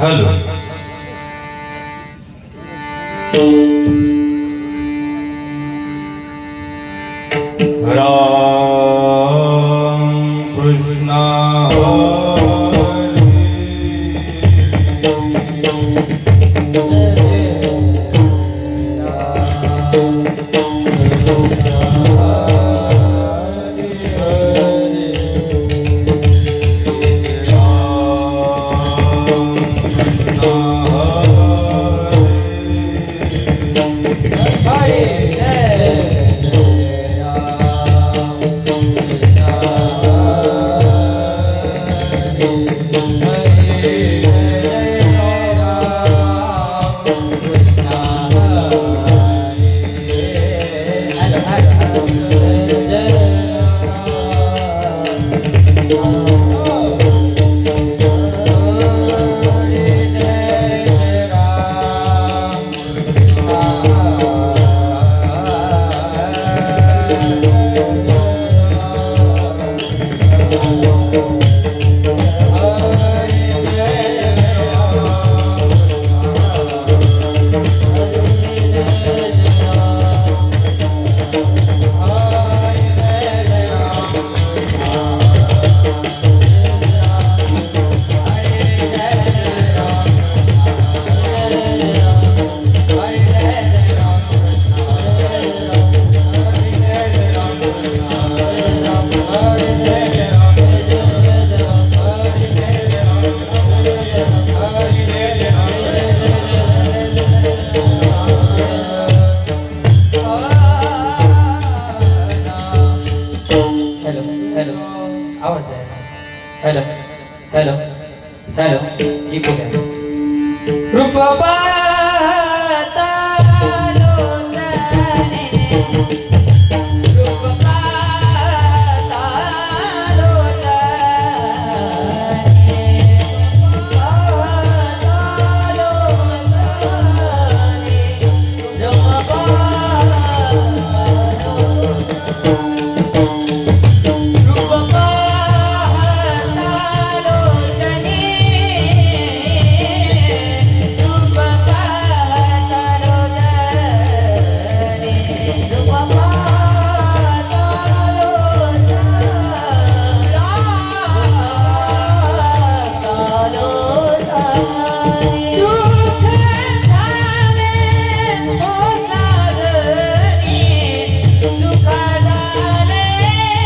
Hello. Ram Krishna hello hello hello echo द्या. रूप पाहता लोचने, रूप पाहता लोचने, पाहता लोचने, रूप पाहता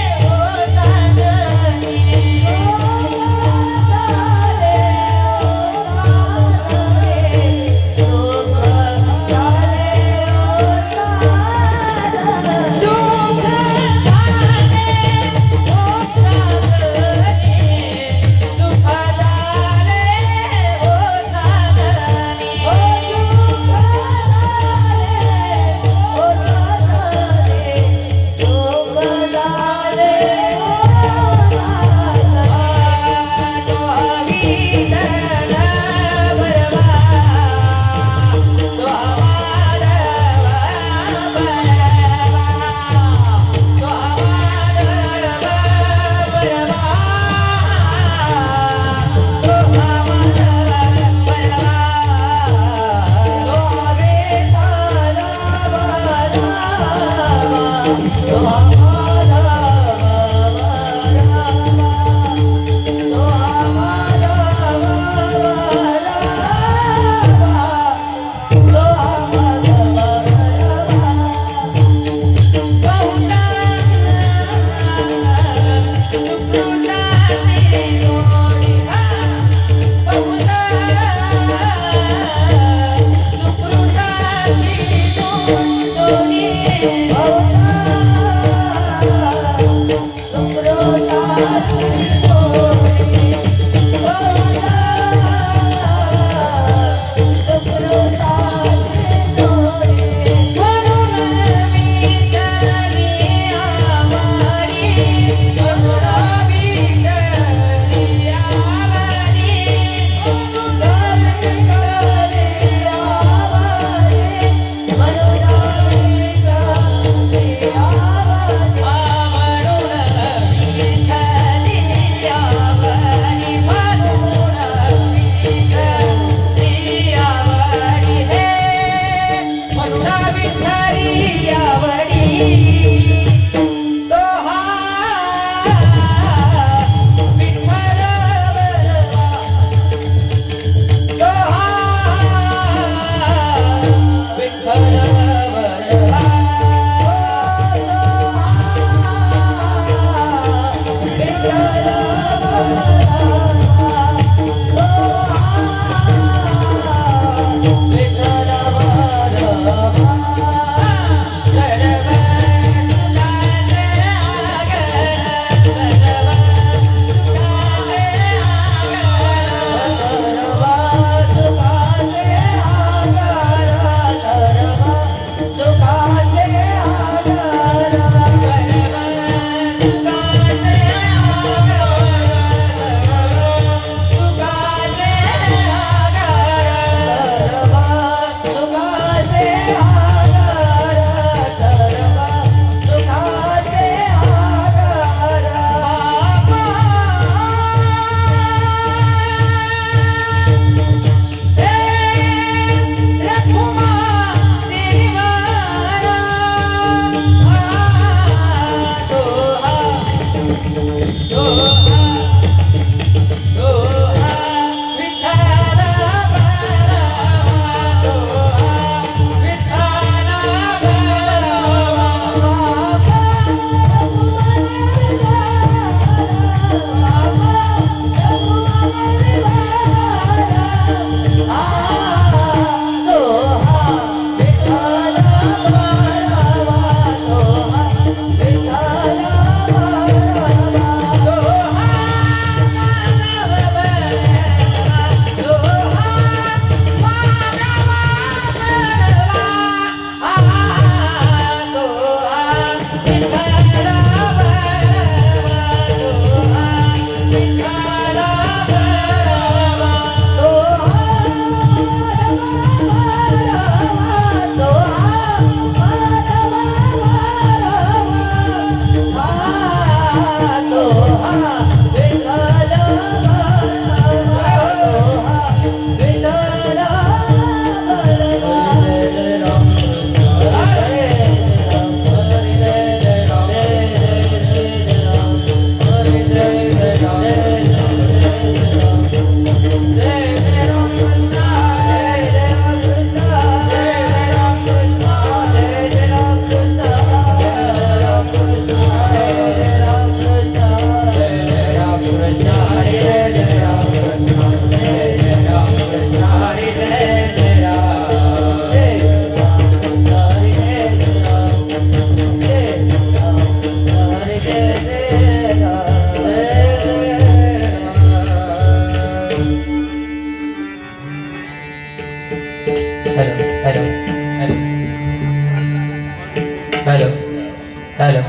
हॅलो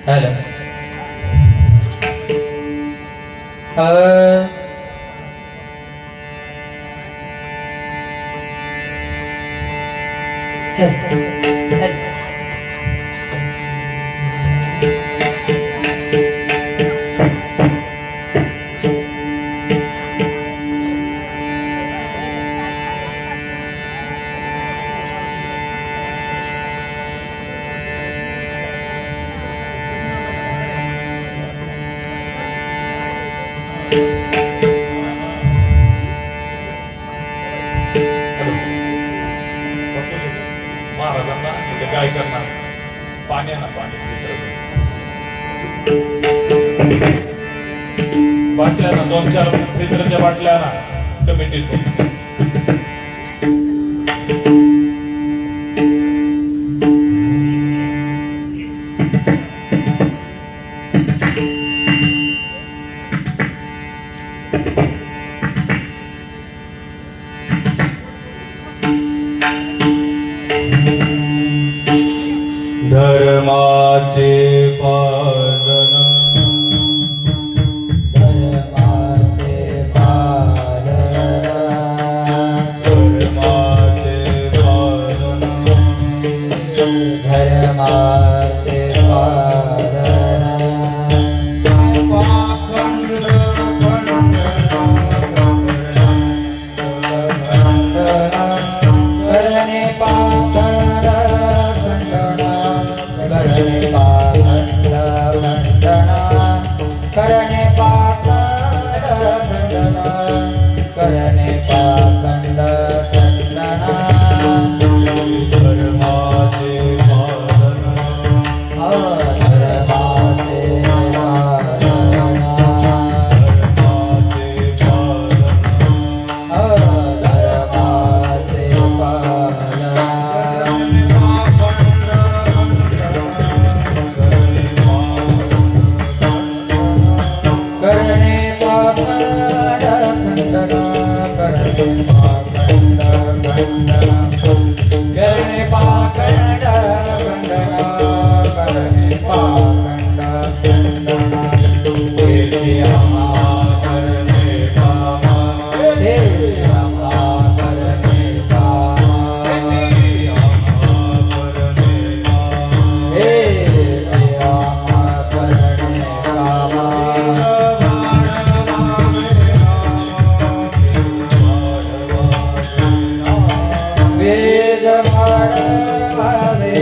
हॅलो हॅलो महाराजांना इथे काय करणार पाणी ना पाणी बाटल्या ना 2-4 लिटरच्या बाटल्या ना कमिटीत धर्माचे पालन धर्माचे पालन धर्माचे पालन धर्माचे पालन पाखंड करणे पाखंड करणे पाखंड करणे पाखंड करणे पाखंड धर्माचे पालन धर्माचे पालन धर्माचे वेद वाढवावे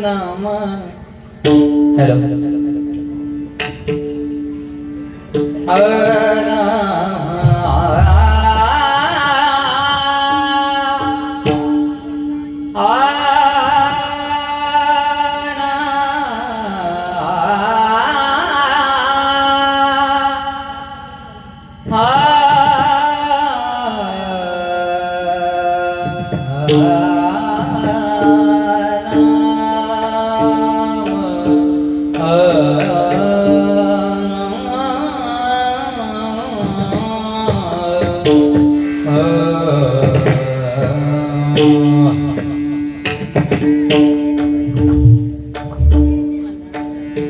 नाम हॅलो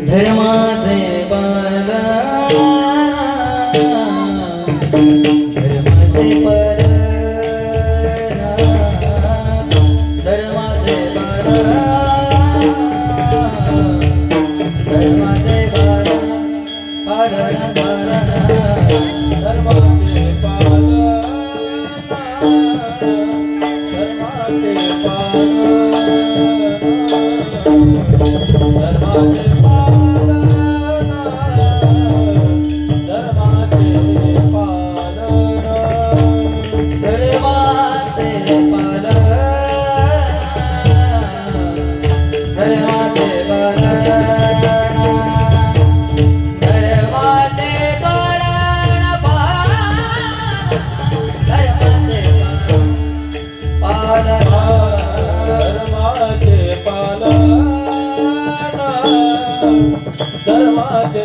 धर्माचे पालन धर्माचे पालन धर्माचे पालन धर्माचे पालन पालन पालन धर्माचे पालन धर्माचे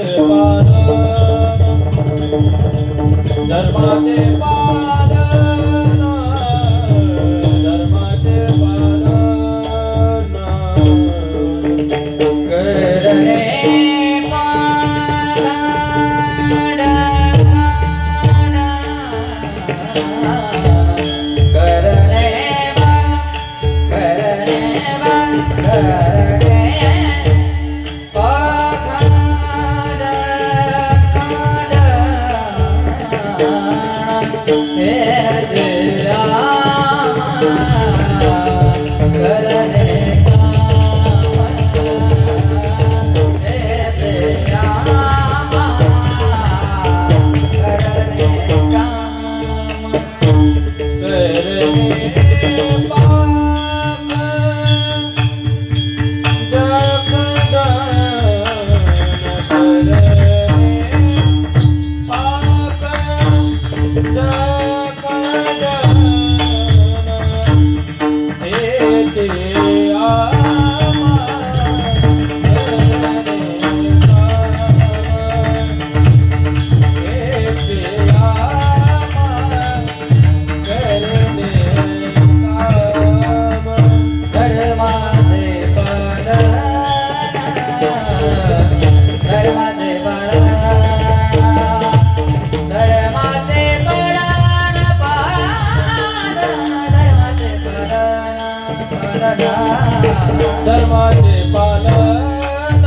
धर्माचे पालन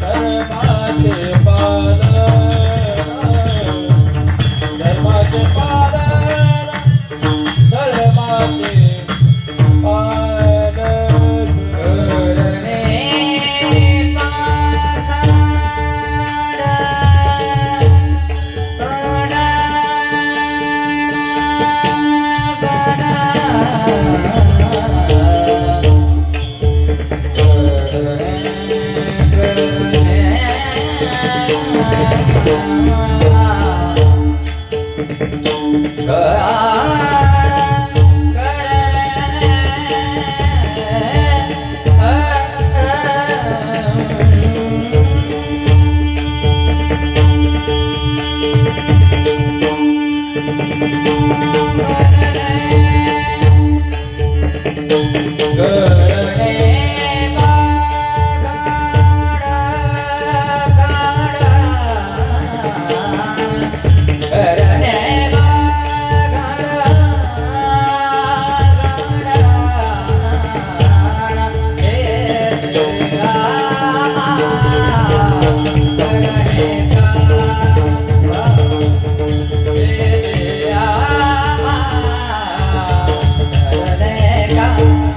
धर्माचे पालन धर्माचे पालन धर्माचे पालन करणे का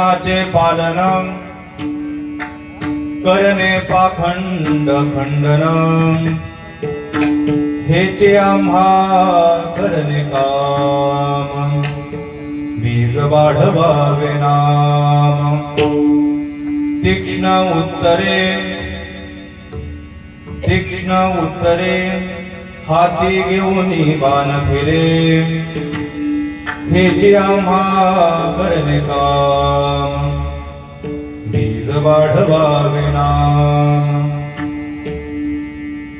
धर्माचे पालन करणे पाखंड खंडन हेचे आम्हा करणे काम बीज वाढवावे नाम तीक्ष्ण उत्तरे हाती घेऊनी बाण फिरे हेचे आम्हा करणे काम बीज वाढवावे नाम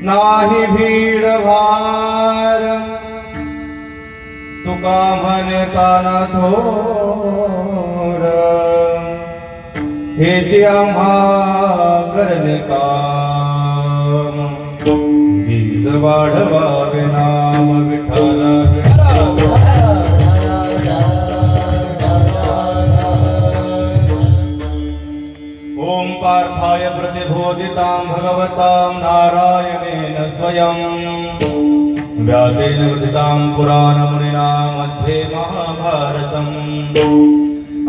नाही भीड भार तुका म्हणे ताना थोर हेचे आम्हा करणे काम बीज वाढवावे नाम विठ्ठल ओम पार्थाय प्रतिबोधितां भगवतां नारायणेन स्वयं व्यासेन ग्रथितां पुराणमुनिना मध्ये महाभारतम्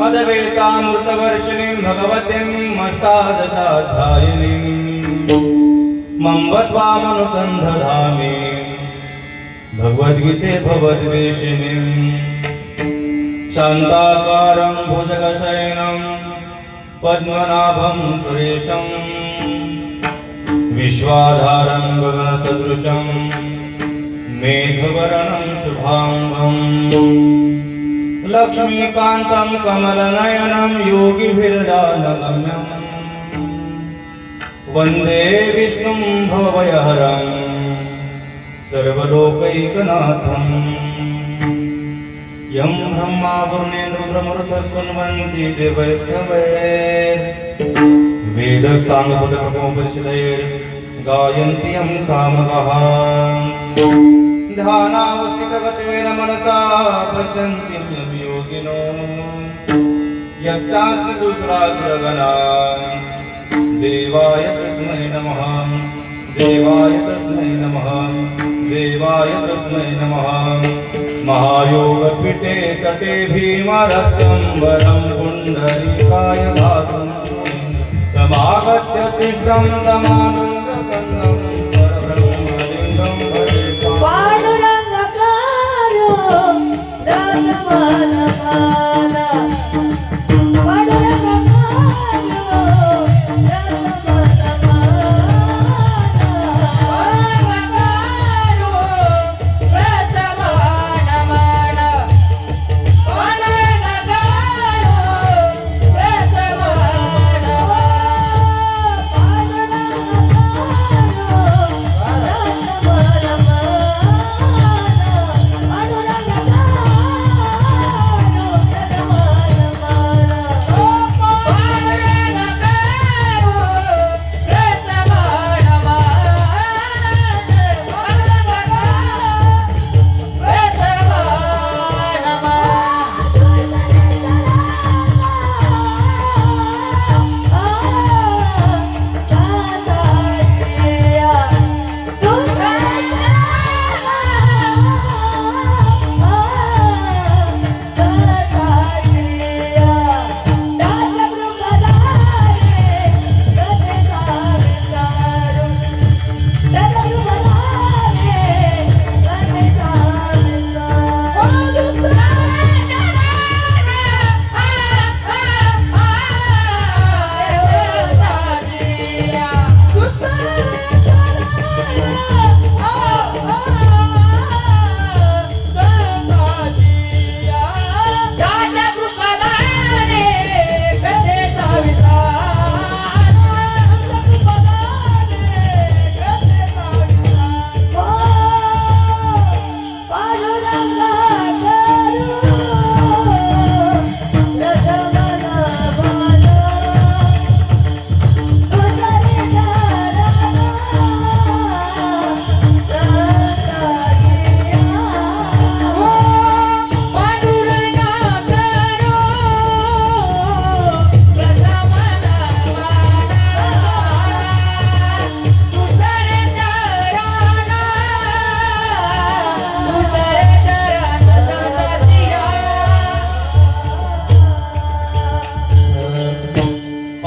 अद्वैतामृतवर्षिणीं भगवतीं अष्टादशाध्यायिनीं मम्बत्वामनुसन्धधामि भगवद्गीते भवद्वेषिणीं शान्ताकारं भुजगशयनं पद्मनाभं सुरेशं विश्वाधारं गगनसदृशं मेघवर्णं शुभांगं लक्ष्मीकान्तं कमलनयनं योगिभिर्दानगम्यं वन्दे विष्णुं भवभयहरं सर्वलोकैकनाथं यं ब्रह्मा वरुणेन्द्ररुद्रमरुतस्तुन्वन्ति देवैस्तवैर् वेदसाङ्गपदप्रकोपनिषदैर्गायन्ति यं सामगाः ध्यानावस्थितगतेन मनसा पश्यन्ति यं योगिनो यस्यास्ति दुस्रासुरगणा देवाय तस्मै नमः देवाय तस्मै नमः देवाय तस्मै नमः महायोगपीठे तटे भीमरत्नम्बरं पुण्डरीकाय घातं समागत्य तिष्ठं दमानन्दकन्दं परब्रह्मलिङ्गं भजे पांडुरंगकारो रत्नमाला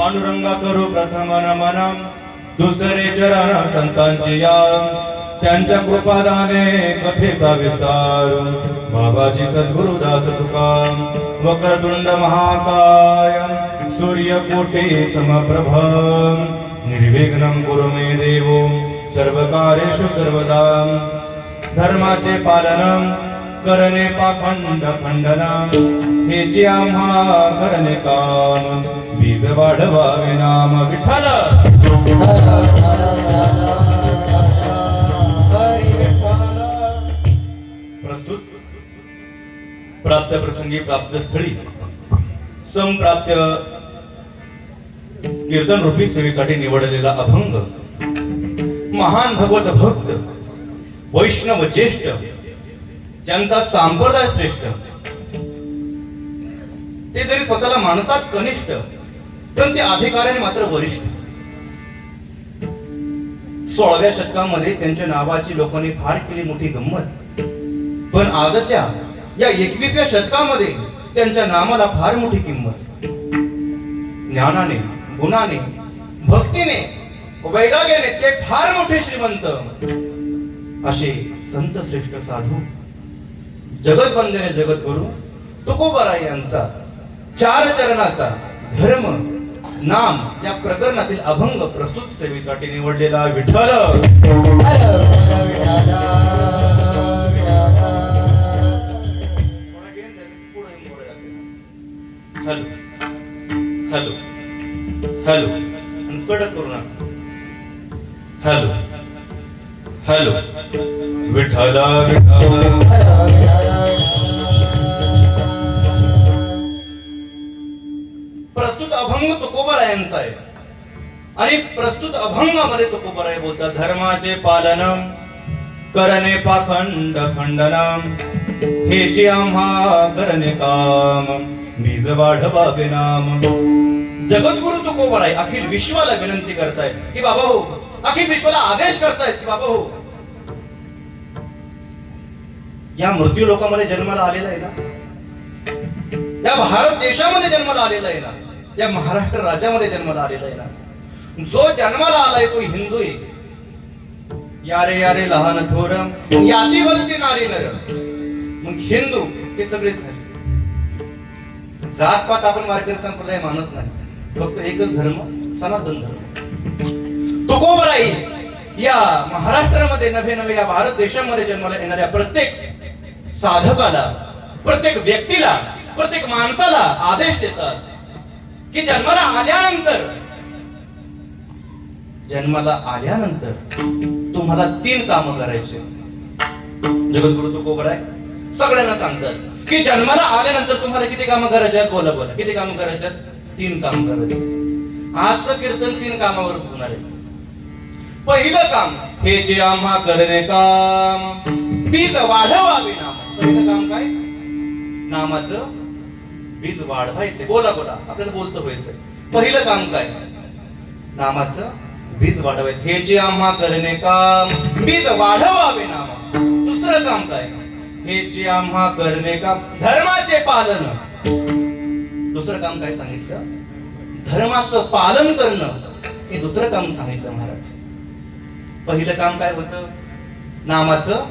पांडुरंगा करू प्रथम नमन दुसरे चरण संतांची या त्यांच्या कृपादाने कथेचा विस्तार बाबाजी सद्गुरुदास तुका वक्रतुंड महाकाय सूर्यकोटी समप्रभ निर्विघ्नं कुरु मे देवो सर्वकार्येषु सर्वदा धर्माचे पालन करणे पाखंड खंडन हेचे आम्हा करणे काम बीज वाढवावे नाम विठ्ठल प्रस्तुत प्राप्त प्रसंगी प्राप्त स्थळी संप्राप्त कीर्तन रूपी सेवेसाठी निवडलेला अभंग महान भगवत भक्त वैष्णव ज्येष्ठ ज्यांचा संप्रदाय श्रेष्ठ ते जरी स्वतःला मानतात कनिष्ठ पण ते अधिकाऱ्याने मात्र वरिष्ठ 16व्या शतकामध्ये त्यांच्या नावाची लोकांनी फार केली मोठी गंमत पण आजच्या या 21व्या शतकामध्ये त्यांच्या नामाला फार मोठी किंमत ज्ञानाने गुणाने भक्तीने वैराग्याने ते फार मोठे श्रीमंत असे संत श्रेष्ठ साधू जगतवंदने जगद्गुरु तुकोबाराय यांचा 4 चरणाचा धर्म नाम या प्रकरणातील अभंग प्रस्तुत सेवेसाठी निवडलेला विठ्ठल हॅलो हॅलो हॅलो आणि कडक करू नका हॅलो हॅलो विठ्ठला प्रस्तुत अभंग तुकोबारायांचा आहे आणि प्रस्तुत अभंगामध्ये तुकोबाराय बोलतात धर्माचे पालन करणे पाखंड खंडन हेचे आम्हा करणे काम बीज वाढवावे नाम जगद्गुरु तुकोबाराय अखिल विश्वाला विनंती करतायत की बाबा हो अखिल विश्वाला आदेश करतायत की बाबा हो या मृत्यू लोकांमध्ये जन्माला आलेला आहे ना या भारत देशामध्ये जन्माला आलेला आहे ना या महाराष्ट्र राज्यामध्ये जन्माला आलेला आहे ना जो जन्माला आलाय तो हिंदू आहे यारे यारे लहान थोर याती बोलती नारी नर मग हिंदू हे सगळेच झाले जात पात आपण वारकरी संप्रदाय मानत नाही फक्त एकच धर्म सनातन धर्म तुकोबाराय या महाराष्ट्रामध्ये नव्हे नव्हे या भारत देशामध्ये जन्माला येणाऱ्या प्रत्येक साधकाला प्रत्येक व्यक्तीला प्रत्येक माणसाला आदेश देतात की जन्माला आल्यानंतर तुम्हाला 3 कामं करायचे जगद्गुरु तुकोबाराय सगळ्यांना सांगतात की जन्माला आल्यानंतर तुम्हाला किती कामं करायची आहेत बोला बोला किती कामं करायची आहेत 3 काम करायचे आजचं कीर्तन 3 कामावरच होणार आहे पहिलं काम हे जे आम्हा करणे काम बीज वाढवावे नाम पहिलं काम काय नामाचं बीज वाढवायचे बोला बोला आपल्याला बोलतं व्हायचंय पहिलं काम काय नामाचं बीज वाढवायचं हे जे आम्हा करणे काम बीज वाढवावे नाम दुसरं काम काय हे जे आम्हा करणे काम धर्माचे पालन दुसरं काम काय सांगितलं धर्माचं पालन करणं हे दुसरं काम सांगितलं महाराज पहिलं काम काय होतं नामाचं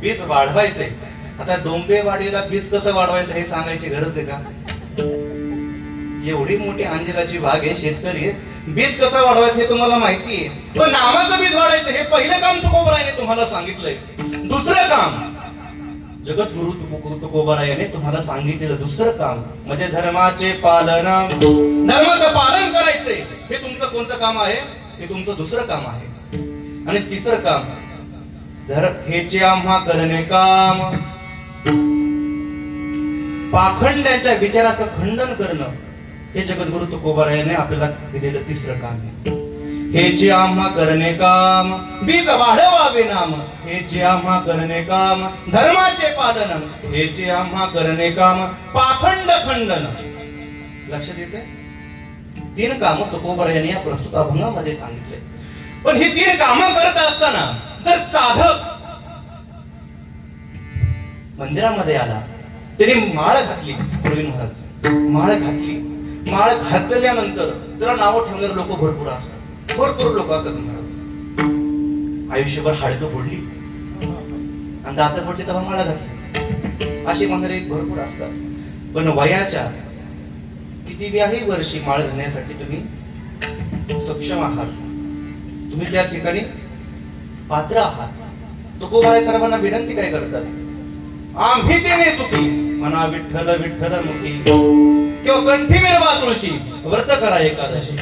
बीज वाढवायचंय आता डोंबेवाडीला बीज कसं वाढवायचं हे सांगायची गरज आहे का एवढी मोठी अंजिराची बाग आहे शेतकरी बीज कसं वाढवायचं हे तुम्हाला माहिती आहे पण नामाचं बीज वाढायचं हे पहिलं काम तुकोबारायने तुम्हाला सांगितलंय दुसरं काम जगद्गुरु तुकोबारायाने तुम्हाला सांगितलेलं दुसरं काम म्हणजे धर्माचे पालन धर्माचं पालन करायचंय हे तुमचं कोणतं काम आहे हे तुमचं दुसरं काम आहे आणि तिसरं काम हेचे आम्हा करणे काम पाखंड्यांच्या विचाराचं खंडन करणं हे जगद्गुरु तुकोबारायाने आपल्याला दिलेलं तिसरं काम आहे हेचे आम्हा करणे काम बीज वाढवावे नाम हेचे आम्हा करणे काम धर्माचे पालन हेचे आम्हा करणे काम पाखंड खंडन लक्षात येते 3 कामं तुकोबारायाने या प्रस्तुत अभंगामध्ये सांगितले पण ही 3 कामं करत असताना जर साधक मंदिरामध्ये आला त्याने माळ घातली प्रवीण महाराज माळ घातली माळ घातल्यानंतर त्याला नावं ठेवणारे लोक भरपूर असतात, भरपूर लोक असतात महाराज. आयुष्यभर हाडकं फोडली आणि दात पडली तेव्हा माळा घातली अशी म्हणणारे भरपूर असतात. पण वयाच्या कितीव्याही वर्षी माळ घालण्यासाठी तुम्ही सक्षम आहात, तुम्ही त्या ठिकाणी पात्र आहात. तुकोबाई सर्वांना विनंती काय करतात, आम्ही तेने सुखी म्हणा विठ्ठल विठ्ठल मुखी, किंवा कंठी मिरवा तुळशी व्रत करा एकादशी.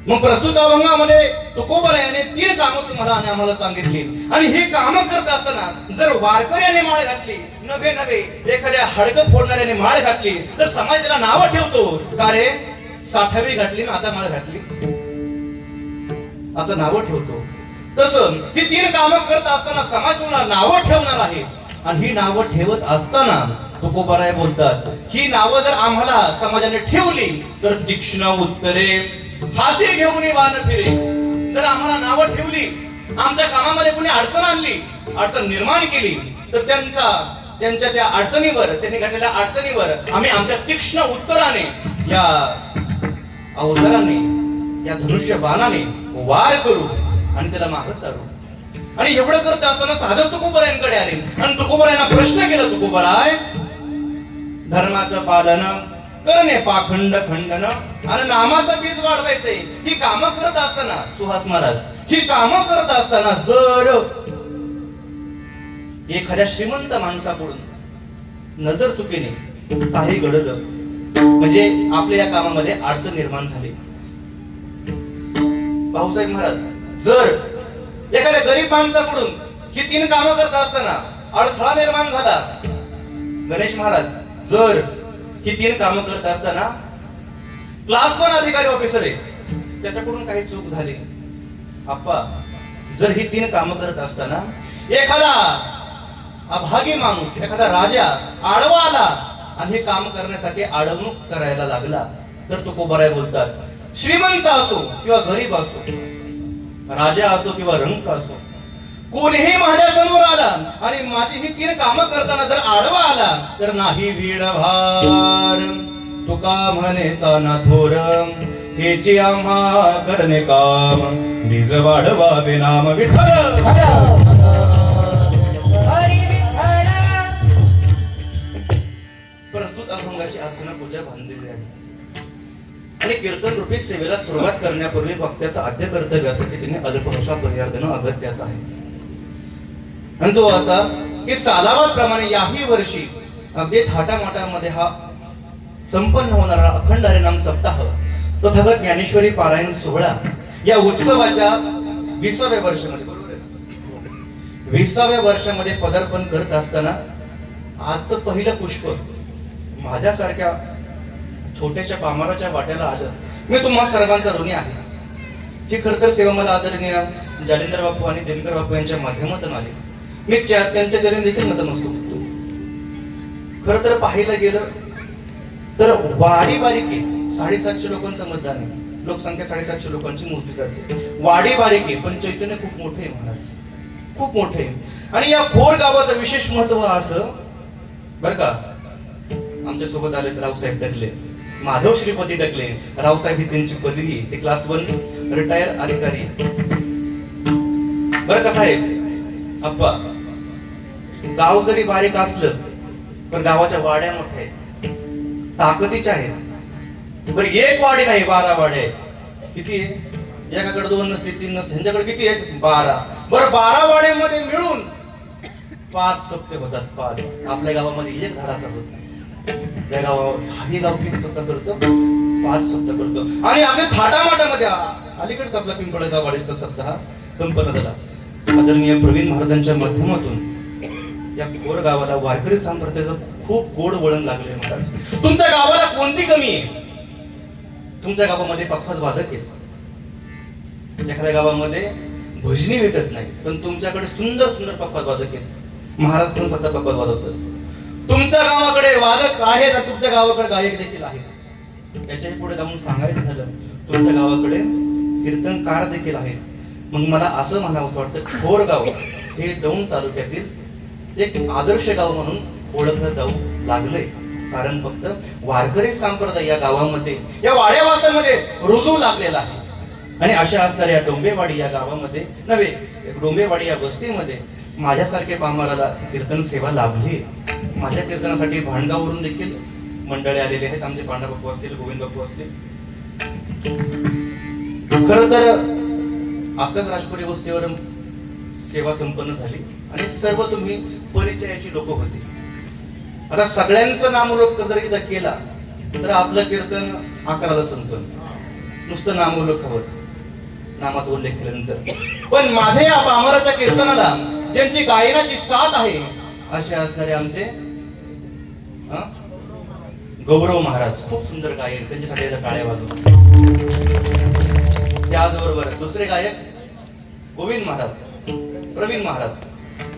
मग प्रस्तुत अभंगामध्ये तुकोबारायाने 3 कामं तुम्हाला आणि आम्हाला सांगितली. आणि ही कामं करत असताना जर वारकऱ्याने माळ घातली, नव्हे एखाद्या हडकं फोडणाऱ्याने माळ घातली, तर समाज त्याला नावं ठेवतो, का रे 60वी घातली ना आता माळ घातली, असं नावं ठेवतो. तसं ही 3 कामं करत असताना समाज तुम्हाला नावं ठेवणार आहे. आणि ही नावं ठेवत असताना तुकोबाराय बोलतात, ही नावं जर आम्हाला समाजाने ठेवली तर तीक्ष्ण उत्तरे हाती घेऊन वान फिरे. जर आम्हाला नावं ठेवली, आमच्या कामामध्ये कोणी अडचण आणली, अडचण निर्माण केली, तर त्यांच्या त्या अडचणीवर, त्यांनी घडलेल्या अडचणीवर आम्ही आमच्या तीक्ष्ण उत्तराने, या अवताराने, या धनुष्य बाणाने वार करू आणि त्याला मागं सारू. आणि एवढं करत असताना साधक तुकोबारायांकडे आले आणि तुकोबारायांना प्रश्न केला, तुकोबाराय धर्माचं पालन करणे पाखंड खंडन आणि नामाचं बीज वाढवायचंय. ही कामं करत असताना सुहास महाराज, ही कामं करत असताना जर एखाद्या श्रीमंत माणसाकडून नजर चुकीने काही घडलं, म्हणजे आपल्या या कामामध्ये अडचण निर्माण झाली. भाऊसाहेब महाराज, जर एखाद्या गरीब माणसाकडून ही 3 कामं करत असताना अडथळा निर्माण झाला, गणेश महाराज, जर ही 3 कामं करत असताना क्लास 1 अधिकारी ऑफिसर आहे, त्याच्याकडून काही चूक झाली, आप्पा, जर ही 3 कामं करत असताना एखादा अभागी माणूस, एखादा राजा आडवा आला आणि हे काम करण्यासाठी अडवणूक करायला लागला, तर तुकोबाराय बोलतात, श्रीमंत असो किंवा गरीब असो, राजा असो किंवा रंक असो, कोणीही माझ्या समोर आला आणि माझी ही 3 कामं करताना जर आडवा आला, तर नाही भीड भार तुका म्हणेचा ना थोर, हेची आम्हा करणे काम, बीज वाढवावे नाम विठ्ठल. प्रस्तुत अभंगाची अर्चना पूजा बांधलेली आहे. आणि कीर्तन रूपी सेवेला सुरुवात करण्यापूर्वी भक्ताचं आद्य कर्तव्य असं की तिने अल्पभाषा परिहार देणं अगत्याचं आहे. आणि तो असा की सालावाद प्रमाणे याही वर्षी अगदी थाटामाटामध्ये हा संपन्न होणारा अखंड हरिनाम सप्ताह, तथागत ज्ञानेश्वरी पारायण सोहळा या उत्सवाच्या 20व्या वर्षामध्ये, बरोबर आहे, 20व्या वर्षामध्ये पदार्पण करत असताना आजचं पहिलं पुष्प माझ्यासारख्या छोट्याशा पामाराच्या वाट्याला आलं. मी तुम्हा सर्वांचा ऋणी आहे. ही खरं तर सेवा मला आदरणीय जालिंदर बापू आणि दिनकर बापू यांच्या माध्यमातून आली. मी त्यांच्या चरणी देखील नतमस्तक होतो. खरं तर पाहायला गेलं तर वाडी बारीकी 750 लोकांचं मतदान आहे, लोकसंख्या 750 लोकांची मोजली जाते. वाडी बारीकी, पण चैतन्य खूप मोठे आहे महाराज, खूप मोठे आहे. आणि या खोर गावाचं विशेष महत्व असं बर का, आमच्या सोबत आले रावसाहेब टकले, माधव श्रीपती टकले. रावसाहेब ही त्यांची पदवी, ते क्लास 1 रिटायर अधिकारी. बरं का साहेब, अप्पा, गाव जरी बारीक असलं पण गावाच्या वाड्या मोठ्या आहेत, ताकदीच्या आहेत. बरं, एक वाडी नाही 12 वाड्या आहेत. किती आहे? एकाकडे 2 नसते 3 नसते, ह्यांच्याकडे किती आहेत? 12. बरं, 12 वाड्यामध्ये मिळून 5 सप्ते होतात. 5 आपल्या गावामध्ये 1 धाराचा होता. त्या गावावर गाव किती सप्ताह करतो? 5 सप्ताह करतो. आणि आम्ही थाटामाटामध्ये अलीकडेच आपला पिंपळगाव वाडीचा सप्ताह संपन्न झाला. आदरणीय प्रवीण महाराजांच्या माध्यमातून या खोर गावाला वारकरी संप्रदायाचं खूप गोड वळण लागले महाराज. तुमच्या गावाला कोणती कमी आहे? तुमच्या गावामध्ये पखवाज वादक आहेत, एखाद्या गावामध्ये भजनी भेटत नाही, पण तुमच्याकडे सुंदर सुंदर पखवाज वादक आहेत. महाराज पण स्वतः पखवाज वाजवतात. तुमच्या गावाकडे वादक आहेत आणि तुमच्या गावाकडे गायक देखील आहेत. याच्याही पुढे जाऊन सांगायचं झालं, तुमच्या गावाकडे कीर्तनकार देखील आहेत. मग मला असं म्हणावंसं वाटतं, खोरगाव हे दौंड तालुक्यातील एक आदर्श गाव म्हणून ओळखलं जाऊ लागलंय. कारण फक्त वारकरी संप्रदाय या गावामध्ये, या वाड्यावासामध्ये रुजू लागलेला आहे. आणि अशा असणाऱ्या या डोंबेवाडी या गावामध्ये नव्हे, डोंबेवाडी या वस्तीमध्ये माझ्यासारखे पामराला कीर्तन सेवा लाभली. माझ्या कीर्तनासाठी भांडगाववरून देखील मंडळी आलेले आहेत. आमचे पांडा बापू असतील, गोविंद बापू असतील. खर तर आपल्याच राजपुरी वस्तीवर सेवा संपन्न झाली आणि सर्व तुम्ही परिचयाची लोक होती. आता सगळ्यांचं नामोल्लेख जर एकदा केला तर आपलं कीर्तन आकाराला संपन. नुसतं नामोल्लेख हवं, नामाचा उल्लेख केल्यानंतर. पण माझ्या या पामराच्या कीर्तनाला ज्यांची गायनाची साथ आहे असे असणारे आमचे गौरव महाराज, खूप सुंदर गायक, त्यांच्यासाठी टाळ्या वाजवा. त्याचबरोबर दुसरे गायक गोविंद महाराज, प्रवीण महाराज,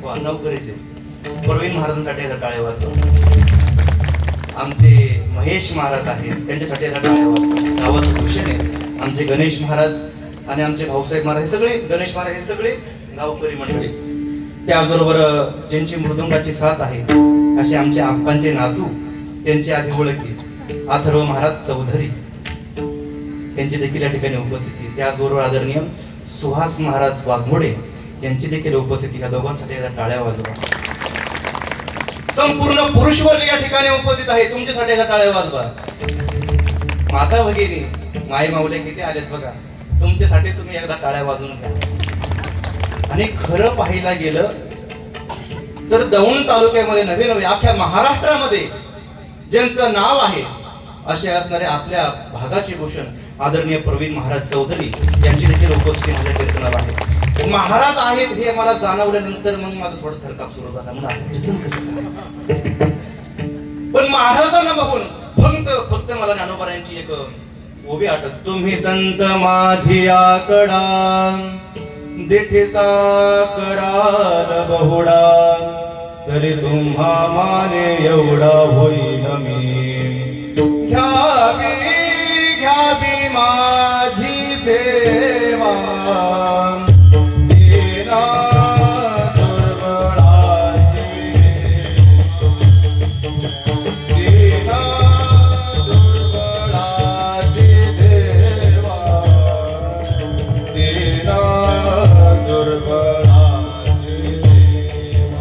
वा नवकरीचे प्रवीण महाराजांसाठी टाळ्या वाजवा. आमचे महेश महाराज आहेत, त्यांच्यासाठी टाळ्या वाजवा. गावाचं भूषण आहे आमचे गणेश महाराज आणि आमचे भाऊसाहेब महाराज, हे सगळे गणेश महाराज, हे सगळे गावकरी मंडळी. त्याचबरोबर ज्यांची मृदुंगाची साथ आहे असे आमचे आप्पांचे नातू, त्यांची आधी ओळखी अथर्व महाराज चौधरी, यांची देखील या ठिकाणी उपस्थिती. त्याचबरोबर आदरणीय सुहास महाराज वाघमोडे यांची देखील उपस्थिती. या दोघांसाठी टाळ्या वाजवा. संपूर्ण पुरुषवर्ग या ठिकाणी उपस्थित आहे, तुमच्यासाठी टाळ्या वाजवा. माता भगिनी, माई माऊले किती आलेत बघा, तुमच्यासाठी तुम्ही एकदा टाळ्या वाजवून घ्या. आणि खरं पाहायला गेलं तर दौंड तालुक्यामध्ये नवे अख्ख्या महाराष्ट्रामध्ये ज्यांचं नाव आहे असे असणारे आपल्या भागाचे भूषण आदरणीय प्रवीण महाराज चौधरी यांची देखील उपस्थिती माझ्या कीर्तनाला आहे. महाराज आहेत हे मला जाणवल्यानंतर मग माझं थोडं थरकाप सुरू झाला. पण महाराजांना बघून फक्त मला ज्ञानोबारायांची एक ओवी आठवत. तुम्ही संत माझी आकडा देठेचा करार बहुडा, तरी तुम्हा माने एवढा होईन मी. घ्यावी माझी सेवा, दीना दुर्बळाची, दीना दुर्बळाची देवा, दीना दुर्बळाची देवा.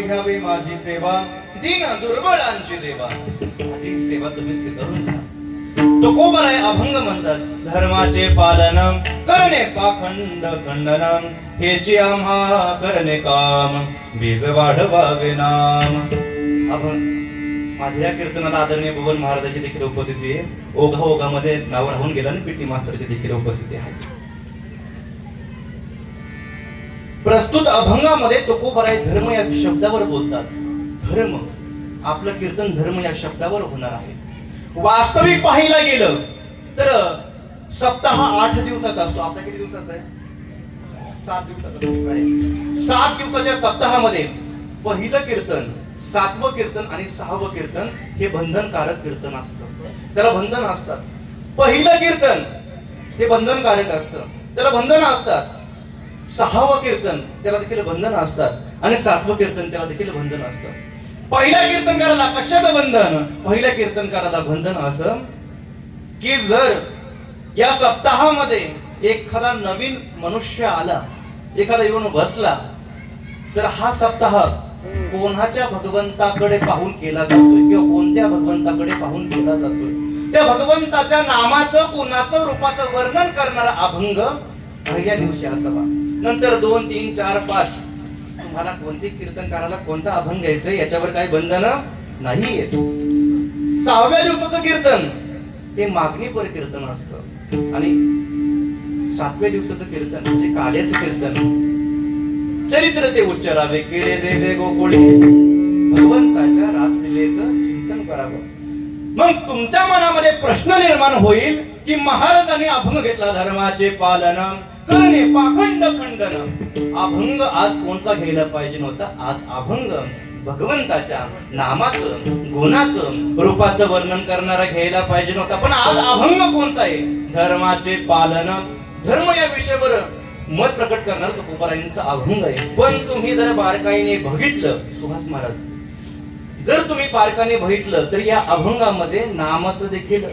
घ्यावी माझी सेवा, दीन दुर्बळांची देवा. माझी सेवा तुम्ही स्वीकारून घ्या. तुकोबराय अभंग म्हणतात. धर्माचे पालन करणे पाखंड खंडन, हेची आम्हा करणे काम, बीज वाढवावे नाम. अभंग. माझ्या या कीर्तनाला आदरणीय भुवन महाराजांची देखील उपस्थिती आहे. ओघा ओघामध्ये नाव राहून गेला आणि पीटी मास्तरची देखील उपस्थिती आहे. प्रस्तुत अभंगामध्ये तुकोबराय धर्म या शब्दावर बोलतात. धर्म, आपलं कीर्तन धर्म या शब्दावर होणार आहे. वास्तविक पाहायला गेलं तर सप्ताह 8 दिवसाचा असतो. आपला किती दिवसाचा आहे? 7 दिवसाचा आहे. 7 दिवसाच्या सप्ताहामध्ये पहिलं कीर्तन, 7वं कीर्तन आणि 6वं कीर्तन हे बंधनकारक कीर्तन असतं. त्याला बंधन असतात. पहिलं कीर्तन हे बंधनकारक असतं, त्याला बंधन असतात. 6वं कीर्तन त्याला देखील बंधन असतात आणि 7वं कीर्तन त्याला देखील बंधन असतं. पहिल्या कीर्तनकाराला कशाचं बंधन? पहिल्या कीर्तनकाराला बंधन असं की जर या सप्ताहामध्ये एखादा नवीन मनुष्य आला, एखादा येऊन बसला, तर हा सप्ताह कोणाच्या भगवंताकडे पाहून केला जातोय किंवा कोणत्या भगवंताकडे पाहून केला जातोय, त्या भगवंताच्या नामाचं, गुणाचं, रूपाचं वर्णन करणारा अभंग पहिल्या दिवशी असावा. नंतर 2, 3, 4, 5 तुम्हाला कोणते कीर्तनकाराला कोणता अभंग घ्यायचंय याच्यावर काही बंधन नाहीये. 6व्या दिवसाचं कीर्तन हे मागणीपर कीर्तन असतं आणि 7व्या दिवसाचं कीर्तन म्हणजे काल्याचं कीर्तन. चरित्र ते उच्चारावे, केळे देवे गोकुळे, भगवंताच्या रासलीलेचं चिंतन करावं. मग तुमच्या मनामध्ये प्रश्न निर्माण होईल की महाराजांनी अभंग घेतला धर्माचे पालन करणे पाखंड खंडन. अभंग आज कोणता घ्यायला पाहिजे नव्हता? आज अभंग भगवंताच्या नामाचं, गुणाचं, रूपाचं वर्णन करणारा घ्यायला पाहिजे नव्हता. पण आज अभंग कोणता आहे? धर्माचे पालन. धर्म या विषयावर मत प्रकट करणार तुकोबरायांचा अभंग आहे. पण तुम्ही जर बारकाईने बघितलं, सुहास महाराज, जर तुम्ही बारकाईने बघितलं तर या अभंगामध्ये नामाचं देखील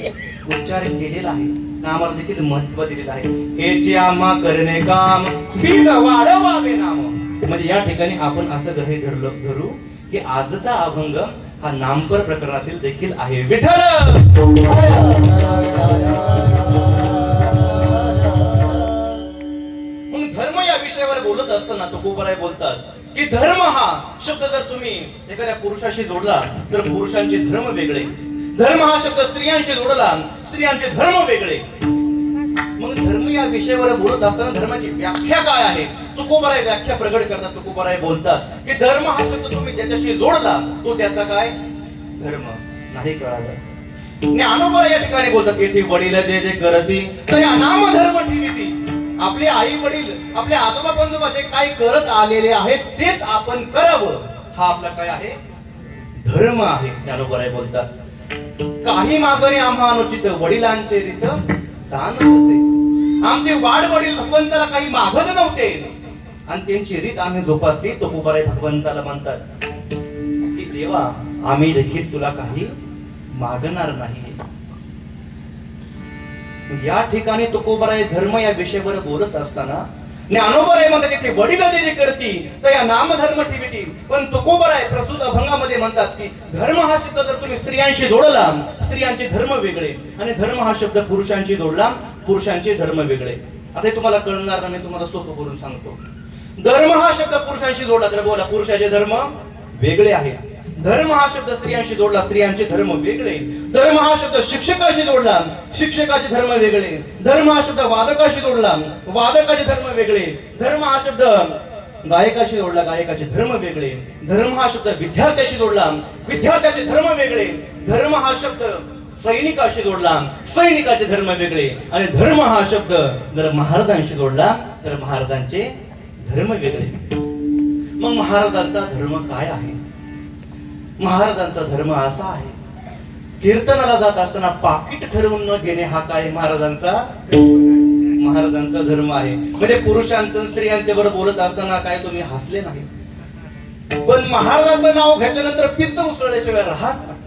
उच्चार केलेला आहे, नामाला देखील महत्व दिलेलं आहे. हेचे आम्हा करणे काम, बीज वाढवावे नाम. म्हणजे या ठिकाणी आपण असं गृहीत धरू की आजचा अभंग हा नामपर प्रकरणातील देखील आहे. विठ्ठल. मग धर्म या विषयावर बोलत असताना तुकोबराय बोलतात की धर्म हा शब्द जर तुम्ही एखाद्या पुरुषाशी जोडला तर पुरुषांचे धर्म वेगळे, धर्म हा शब्द स्त्रियांशी जोडला स्त्रियांचे धर्म वेगळे. मग धर्म या विषयावर बोलत असताना धर्माची व्याख्या काय आहे? तुकोबराय व्याख्या प्रगट करतात. तुकोबराय बोलतात की धर्म हा शब्द तुम्ही ज्याच्याशी जोडला तो त्याचा काय धर्म नाही कळाला. ज्ञानोबराय या ठिकाणी बोलतात येथे वडील जे जे करती तया नाम धर्म ठेविती. आपले आई वडील, आपले आजोबा पंजोबा जे काय करत आलेले आहेत तेच आपण करावं, हा आपला काय आहे? धर्म आहे. ज्ञानोबराय बोलतात काही मागणे आम्हा अनुचित वडिलांचे रीत जाणत असे. आमचे वाड वडील भगवंताला काही मागत नव्हते आणि त्यांची रीत आम्ही जोपासली. तुकोबराय भगवंताला म्हणतात की देवा आम्ही देखील तुला काही मागणार नाही. या ठिकाणी तुकोबराय धर्म या विषयावर बोलत असताना ज्ञानोबराय म्हणतात तिथे वडील जे जे करती तर या नामधर्म ठेविती. पण तुकोबराय प्रस्तुत अभंगामध्ये म्हणतात की धर्म हा शब्द जर तुम्ही स्त्रियांशी जोडला, स्त्रियांचे धर्म वेगळे, आणि धर्म हा शब्द पुरुषांशी जोडला, पुरुषांचे धर्म वेगळे. आता हे तुम्हाला कळणार नाही, मी तुम्हाला सोपं करून सांगतो. धर्म हा शब्द पुरुषांशी जोडला तर बोला पुरुषाचे धर्म वेगळे आहेत. धर्म हा शब्द स्त्रियांशी जोडला, स्त्रियांचे धर्म वेगळे. धर्म हा शब्द शिक्षकाशी जोडला, शिक्षकाचे धर्म वेगळे. धर्म हा शब्द वादकाशी जोडला, वादकाचे धर्म वेगळे. धर्म हा शब्द गायकाशी जोडला, गायकाचे धर्म वेगळे. धर्म हा शब्द विद्यार्थ्याशी जोडला, विद्यार्थ्याचे धर्म वेगळे. धर्म हा शब्द सैनिकाशी जोडला, सैनिकाचे धर्म वेगळे. आणि धर्म हा शब्द जर महाराजांशी जोडला तर महाराजांचे धर्म वेगळे. मग महाराजांचा धर्म काय आहे? महाराजांचा धर्म असा आहे, कीर्तनाला जात असताना पाकिट ठरवून न घेणे हा काय महाराजांचा धर्म आहे. म्हणजे पुरुषांचं स्त्रियांच्या बरोबर बोलत असताना काय तुम्ही हसले नाही, पण महाराजांचं नाव घेतल्यानंतर पित्त उसळल्याशिवाय राहत नाही.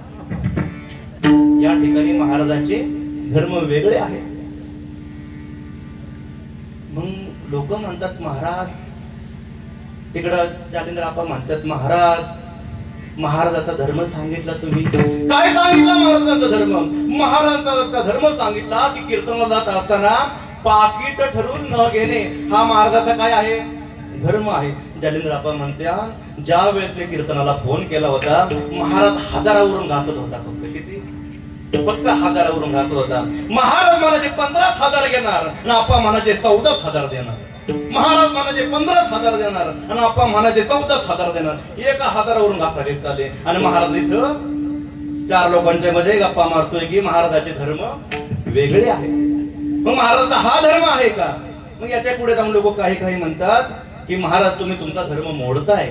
या ठिकाणी महाराजांचे धर्म वेगळे आहेत. मग लोक म्हणतात महाराज, तिकडं जालिंदर आपण म्हणतात महाराजाचा धर्म सांगितला तुम्ही. काय सांगितलं महाराज? महाराजांचा धर्म. महाराजांचा धर्म सांगितला की कीर्तनाला जात असताना पाकिट ठरवून न घेणे हा महाराजाचा काय आहे? धर्म आहे. जालिंदर आपण म्हणत्या ज्या वेळेस मी कीर्तनाला फोन केला होता महाराज 1000वरून घासत होता. फक्त किती? फक्त 1000वरून घासत होता. महाराज म्हणाचे 15,000 घेणार आणि आपा म्हणाचे 14,000 देणार. महाराज म्हणाचे 15,000 देणार आणि आपा म्हणाचे 14,000 देणार. 1,000वरून घासा घेत चालले आणि महाराज इथं 4 लोकांच्या मध्ये गप्पा मारतोय की महाराजाचे धर्म वेगळे आहे. मग महाराजाचा हा धर्म आहे का? मग याच्या पुढे जाऊन लोक काही म्हणतात की महाराज तुम्ही तुमचा धर्म मोडताय.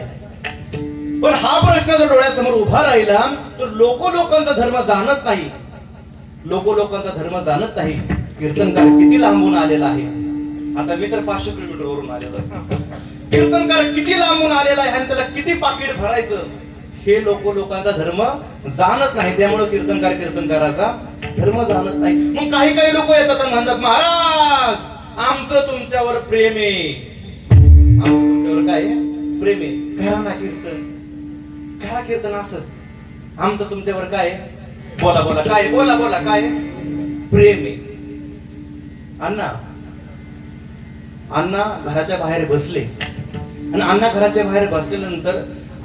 पण हा प्रश्न जर डोळ्यासमोर उभा राहिला तर लोकांचा धर्म जाणत नाही. लोकांचा धर्म जाणत नाही. कीर्तनकार किती लांबून आलेला आहे. आता मी तर 500 किलोमीटर वरून आलेलो आहे. कीर्तनकार किती लांबून आलेला आहे आणि त्याला किती पाकिट भरायचं हे लोकांचा धर्म जाणत नाही. त्यामुळे कीर्तनकाराचा धर्म जाणत नाही. मग काही लोक येतात आणि म्हणतात महाराज आमचं तुमच्यावर प्रेम आहे. आमचं तुमच्यावर काय प्रेम आहे. करा ना कीर्तन, करा कीर्तन असंच. आमचं तुमच्यावर काय बोला काय बोला काय प्रेम आहे. अण्णा घराच्या बाहेर बसले आणि अण्णा घराच्या बाहेर बसल्यानंतर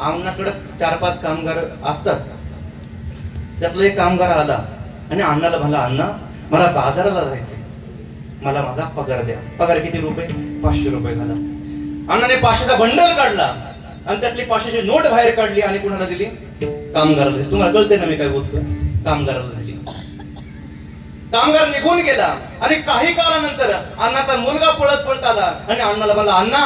अण्णाकडे 4-5 कामगार असतात. त्यातला एक कामगार आला आणि अण्णाला म्हणला अण्णा मला बाजाराला जायचंय, मला माझा पगार द्या. पगार किती रुपये? 500 रुपये घाला. अण्णाने 500चा बंडल काढला आणि त्यातली 500ची नोट बाहेर काढली आणि कुणाला दिली? कामगाराला दिली. तुम्हाला कळते ना मी काय बोलतोय? कामगाराला दिली. कामगार निघून गेला आणि काही काळानंतर अण्णाचा मुलगा पळत आला आणि अण्णाला म्हणला अण्णा.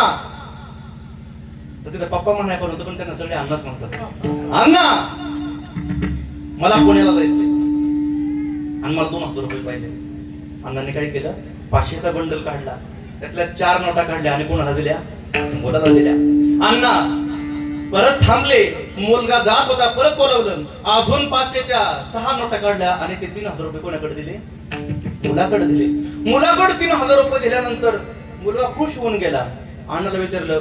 तर तिथं पप्पा म्हणाय पण होतं पण त्यांना सगळे अण्णाच म्हणतात. अण्णा मला पुण्याला जायचंय आणि मला 2,000 रुपये पाहिजे. अण्णाने काय केलं? 500चा बंडल काढला, त्यातल्या 4 नोटा काढल्या आणि कोणाला दिल्या? मुलाला दिल्या. अण्णा परत थांबले. मुलगा जात होता, परत बोलवलं. अजून 500च्या 6 नोटा काढल्या आणि ते 3,000 रुपये कोणाकडे दिले? मुलाकडे दिले. मुलाकडे 3,000 रुपये दिल्यानंतर मुलगा खुश होऊन गेला. अण्णाला विचारलं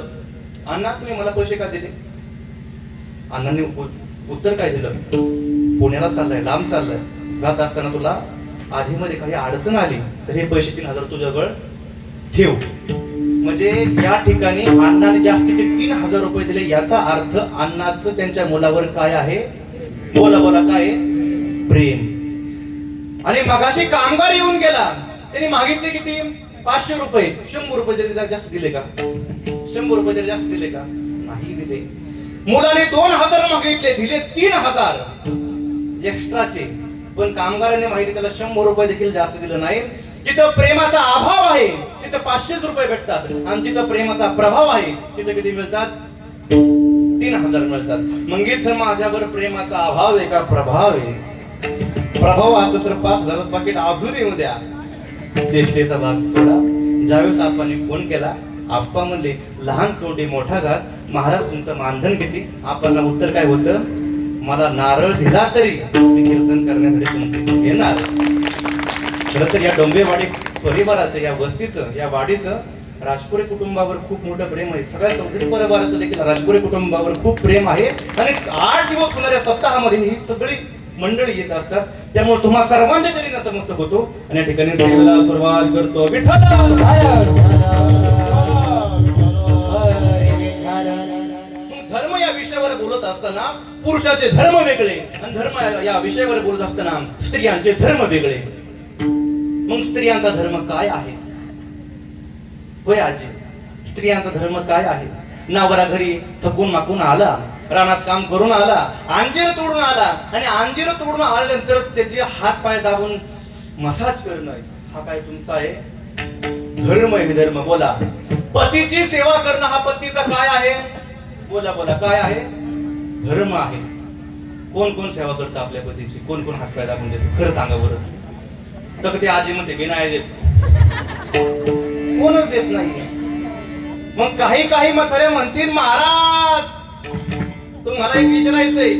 अण्णा तुम्ही मला पैसे का दिले? अण्णांनी उत्तर काय दिलं? पुण्याला चाललाय, लांब चाललाय, जात असताना तुला आधीमध्ये काही अडचण आली तर हे पैसे 3,000 तुझ्याजवळ ठेव. म्हणजे या ठिकाणी अण्णाने जास्तीचे 3,000 रुपये दिले. याचा अर्थ अण्णाचं त्यांच्या मुलावर काय आहे? बोला काय? प्रेम. आणि मगाशी कामगार येऊन गेला, त्यांनी मागितले किती? 500 रुपये. 100 रुपये तरी जास्त दिले का? 100 रुपये तरी जास्त दिले का? नाही दिले. मुलाने 2,000 मागितले, दिले 3,000 एक्स्ट्राचे. पण कामगारांनी माहिती त्याला 100 रुपये देखील जास्त दिलं नाही. जिथं प्रेमाचा अभाव आहे तिथं 500 रुपये भेटतात आणि जिथं प्रेमाचा प्रभाव आहे तिथं किती मिळतात? 3,000 मिळतात. मग इथं माझ्यावर प्रेमाचा अभाव आहे का प्रभाव आहे? प्रभाव असं तर 5,000 पाकिट अजून येऊ द्या. चेष्टेचा भाग सोडा. ज्यावेळेस आपण फोन केला आप्पा म्हणले लहान तोंडी मोठा घास, महाराज तुमचं मानधन किती? आपण उत्तर काय होतं? मला नारळ दिला तरी मी कीर्तन करण्यासाठी तुमचे येणार. खरं तर या डोंबेवाडी परिवाराचं, या वस्तीचं, या वाडीचं राजपुरे कुटुंबावर खूप मोठं प्रेम आहे. सगळ्या चौधरी परिवाराचं देखील राजपुरे कुटुंबावर खूप प्रेम आहे. आणि 8 दिवस होणाऱ्या सप्ताहामध्ये ही सगळी मंडळी येत असतात. त्यामुळे तुम्हा सर्वांच्या तरी नतमस्तक होतो आणि या ठिकाणी सेवेला सुरुवात करतो. धर्म या विषयावर बोलत असताना पुरुषाचे धर्म वेगळे आणि धर्म या विषयावर बोलत असताना स्त्रियांचे धर्म वेगळे. मग स्त्रियांचा धर्म काय आहे? होय आजी, स्त्रियांचा धर्म काय आहे? नवरा घरी थकून माकून आला, रानात काम करून आला, अंजीर तोडून आला आणि अंजीर तोडून आल्यानंतर त्याचे हात पाय दाबून मसाज करणं, हा काय तुमचा आहे? धर्म आहे. धर्म बोला. पतीची सेवा करणं हा पतीचा काय आहे? बोला काय आहे? धर्म आहे. कोण सेवा करतं आपल्या पतीची? कोण हात पाय दाबून देतो? खरं सांगा बरं. तर ते आजी म्हणते की नाही देत, कोणच देत नाही. मग काही म्हाताऱ्या म्हणतील महाराज तुम्हाला एक विचारायचंय.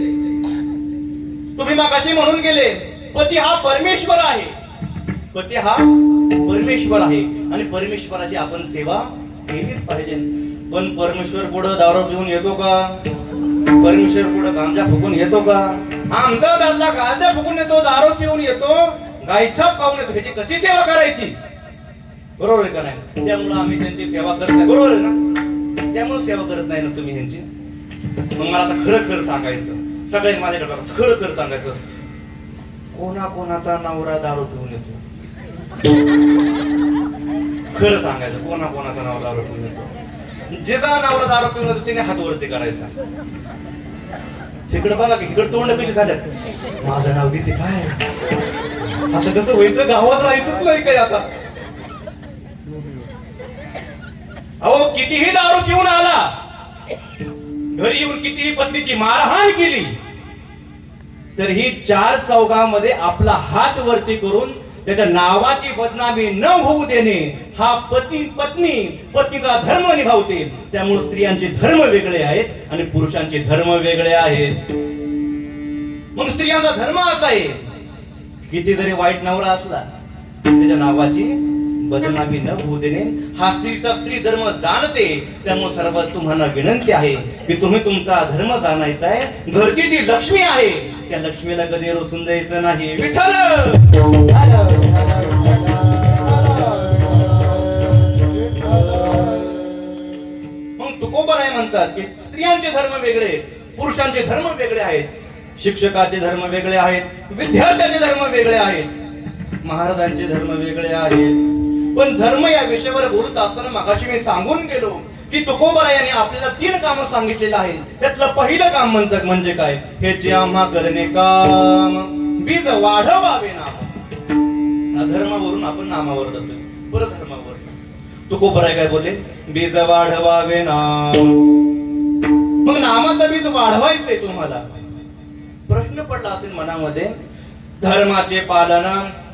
तुम्ही मगाशी म्हणून गेले पती हा परमेश्वर आहे. पती हा परमेश्वर आहे आणि परमेश्वराची आपण सेवा केलीच पाहिजे. पण परमेश्वर पुढं दारू पिऊन येतो का? परमेश्वर पुढं गांजा फुकून येतो का? आमचा दादला गांजा फुकून येतो, दारू पिऊन येतो, गायछाप खाऊन येतो, ह्याची कशी सेवा करायची? बरोबर आहे का नाही? त्यामुळे आम्ही त्यांची सेवा करत नाही, बरोबर आहे ना? त्यामुळे सेवा करत नाही ना तुम्ही ह्यांची. मग मला आता खरं खरं सांगायचं, सगळे माझ्याकडे बघा, खरं खरं सांगायचं, कोणाचा नवरा दारू पिऊन येतो? खरं सांगायचं, कोणाचा नवरा दारू पिऊन येतो? ज्याचा नवरा दारू पिऊन येतो त्याने हात वरती करायचा. इकडे बघा की इकडे तोंड कशी झाल्यात, माझं नाव किती काय, आता कसं व्हायचं, गावात राहायचंच नाही काय आता. अहो कितीही दारू पिऊन आला, घरी येऊन कितीही पत्नीची मारहाण केली, तर ही चार चौघामध्ये आपला हात वरती करून त्याच्या नावाची बदनामी न होऊ देणे, हा पत्नीचा धर्म निभावते. त्यामुळे स्त्रियांचे धर्म वेगळे आहेत आणि पुरुषांचे धर्म वेगळे आहेत. मग स्त्रियांचा धर्म असा आहे, किती जरी वाईट नवरा असला त्याच्या नावाची बदनामी न होऊ देणे, हा स्त्रीचा स्त्री धर्म जाणते. त्यामुळे सर्व तुम्हाला विनंती आहे की तुम्ही तुमचा धर्म जाणायचा आहे. घरची जी लक्ष्मी आहे त्या लक्ष्मीला कधी रोसून द्यायचं नाही. विठ्ठल मग तुकोबाराय म्हणतात की स्त्रियांचे धर्म वेगळे, पुरुषांचे धर्म वेगळे आहेत, शिक्षकाचे धर्म वेगळे आहेत, विद्यार्थ्याचे धर्म वेगळे आहेत, महाराजांचे धर्म वेगळे आहेत. पण धर्म या विषयावर बोलत असताना मगाशी मी सांगून गेलो की तुकोबाराय यांनी आपल्याला 3 कामं सांगितलेलं आहे. त्यातलं पहिलं काम म्हणतात म्हणजे काय, हेचे आम्हा करणे काम, बीज वाढवावे नाम. धर्मावरून आपण नामावर जातोय, परत धर्मावर. तुकोबाराय काय बोलले, बीज वाढवावे नाम. मग नामाचं बीज वाढवायचंय तुम्हाला. प्रश्न पडला असेल मनामध्ये, धर्माचे पालन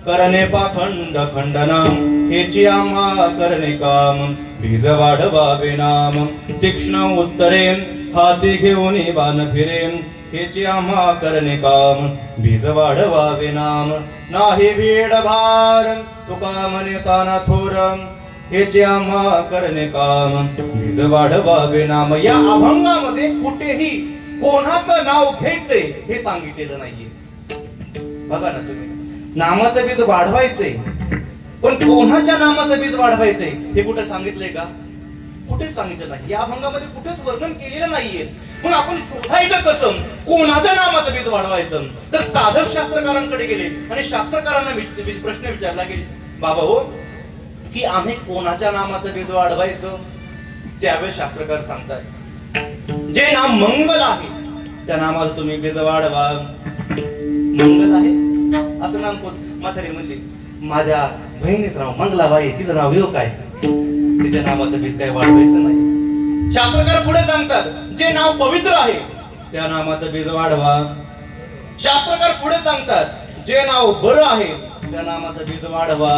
करणे पाखंड खंडन, हेची आम्हा करणे काम, बीज वाढवावे नाम. तीक्ष्ण उत्तरे हाती घेऊन बाण फिरे, हेची आम्हा करणे काम, बीज वाढवावे नाम. नाही भीड भार तुका म्हणे ताना थोर, हेचे आम्हा करणे काम, बीज वाढवावे नाम. या अभंगामध्ये कुठेही कोणाचं नाव घ्यायचंय हे सांगितलेलं नाहीये. बघा ना तुम्ही, नामाचं बीज वाढवायचंय, पण कोणाच्या नामाचं बीज वाढवायचंय हे कुठे सांगितलंय का? कुठेच सांगितलं नाही. या अभंगामध्ये कुठेच वर्णन केलेलं नाहीये. मग आपण शोधायचं कसं कोणाच्या नामाचं बीज वाढवायचं? तर साधक शास्त्रकारांकडे गेले आणि शास्त्रकारांना प्रश्न विचारला की बाबा हो, की आम्ही कोणाच्या नामाचं बीज वाढवायचं? त्यावेळेस शास्त्रकार सांगतात, जे नाम मंगल आहे त्या नामाचं तुम्ही बीज वाढवा. मंगल आहे असं नाम कोण? म्हातारी म्हणली, माझ्या बहिणीचं नाव मंगलाबाई, तिचं नाव येऊ काय, तिच्या नावाचं बीज काय वाढवायचं नाही. शास्त्रकार पुढे सांगतात, जे नाव पवित्र आहे त्या नामाचं बीज वाढवा. शास्त्रकार पुढे सांगतात, जे नाव बरं आहे त्या नामाचं बीज वाढवा.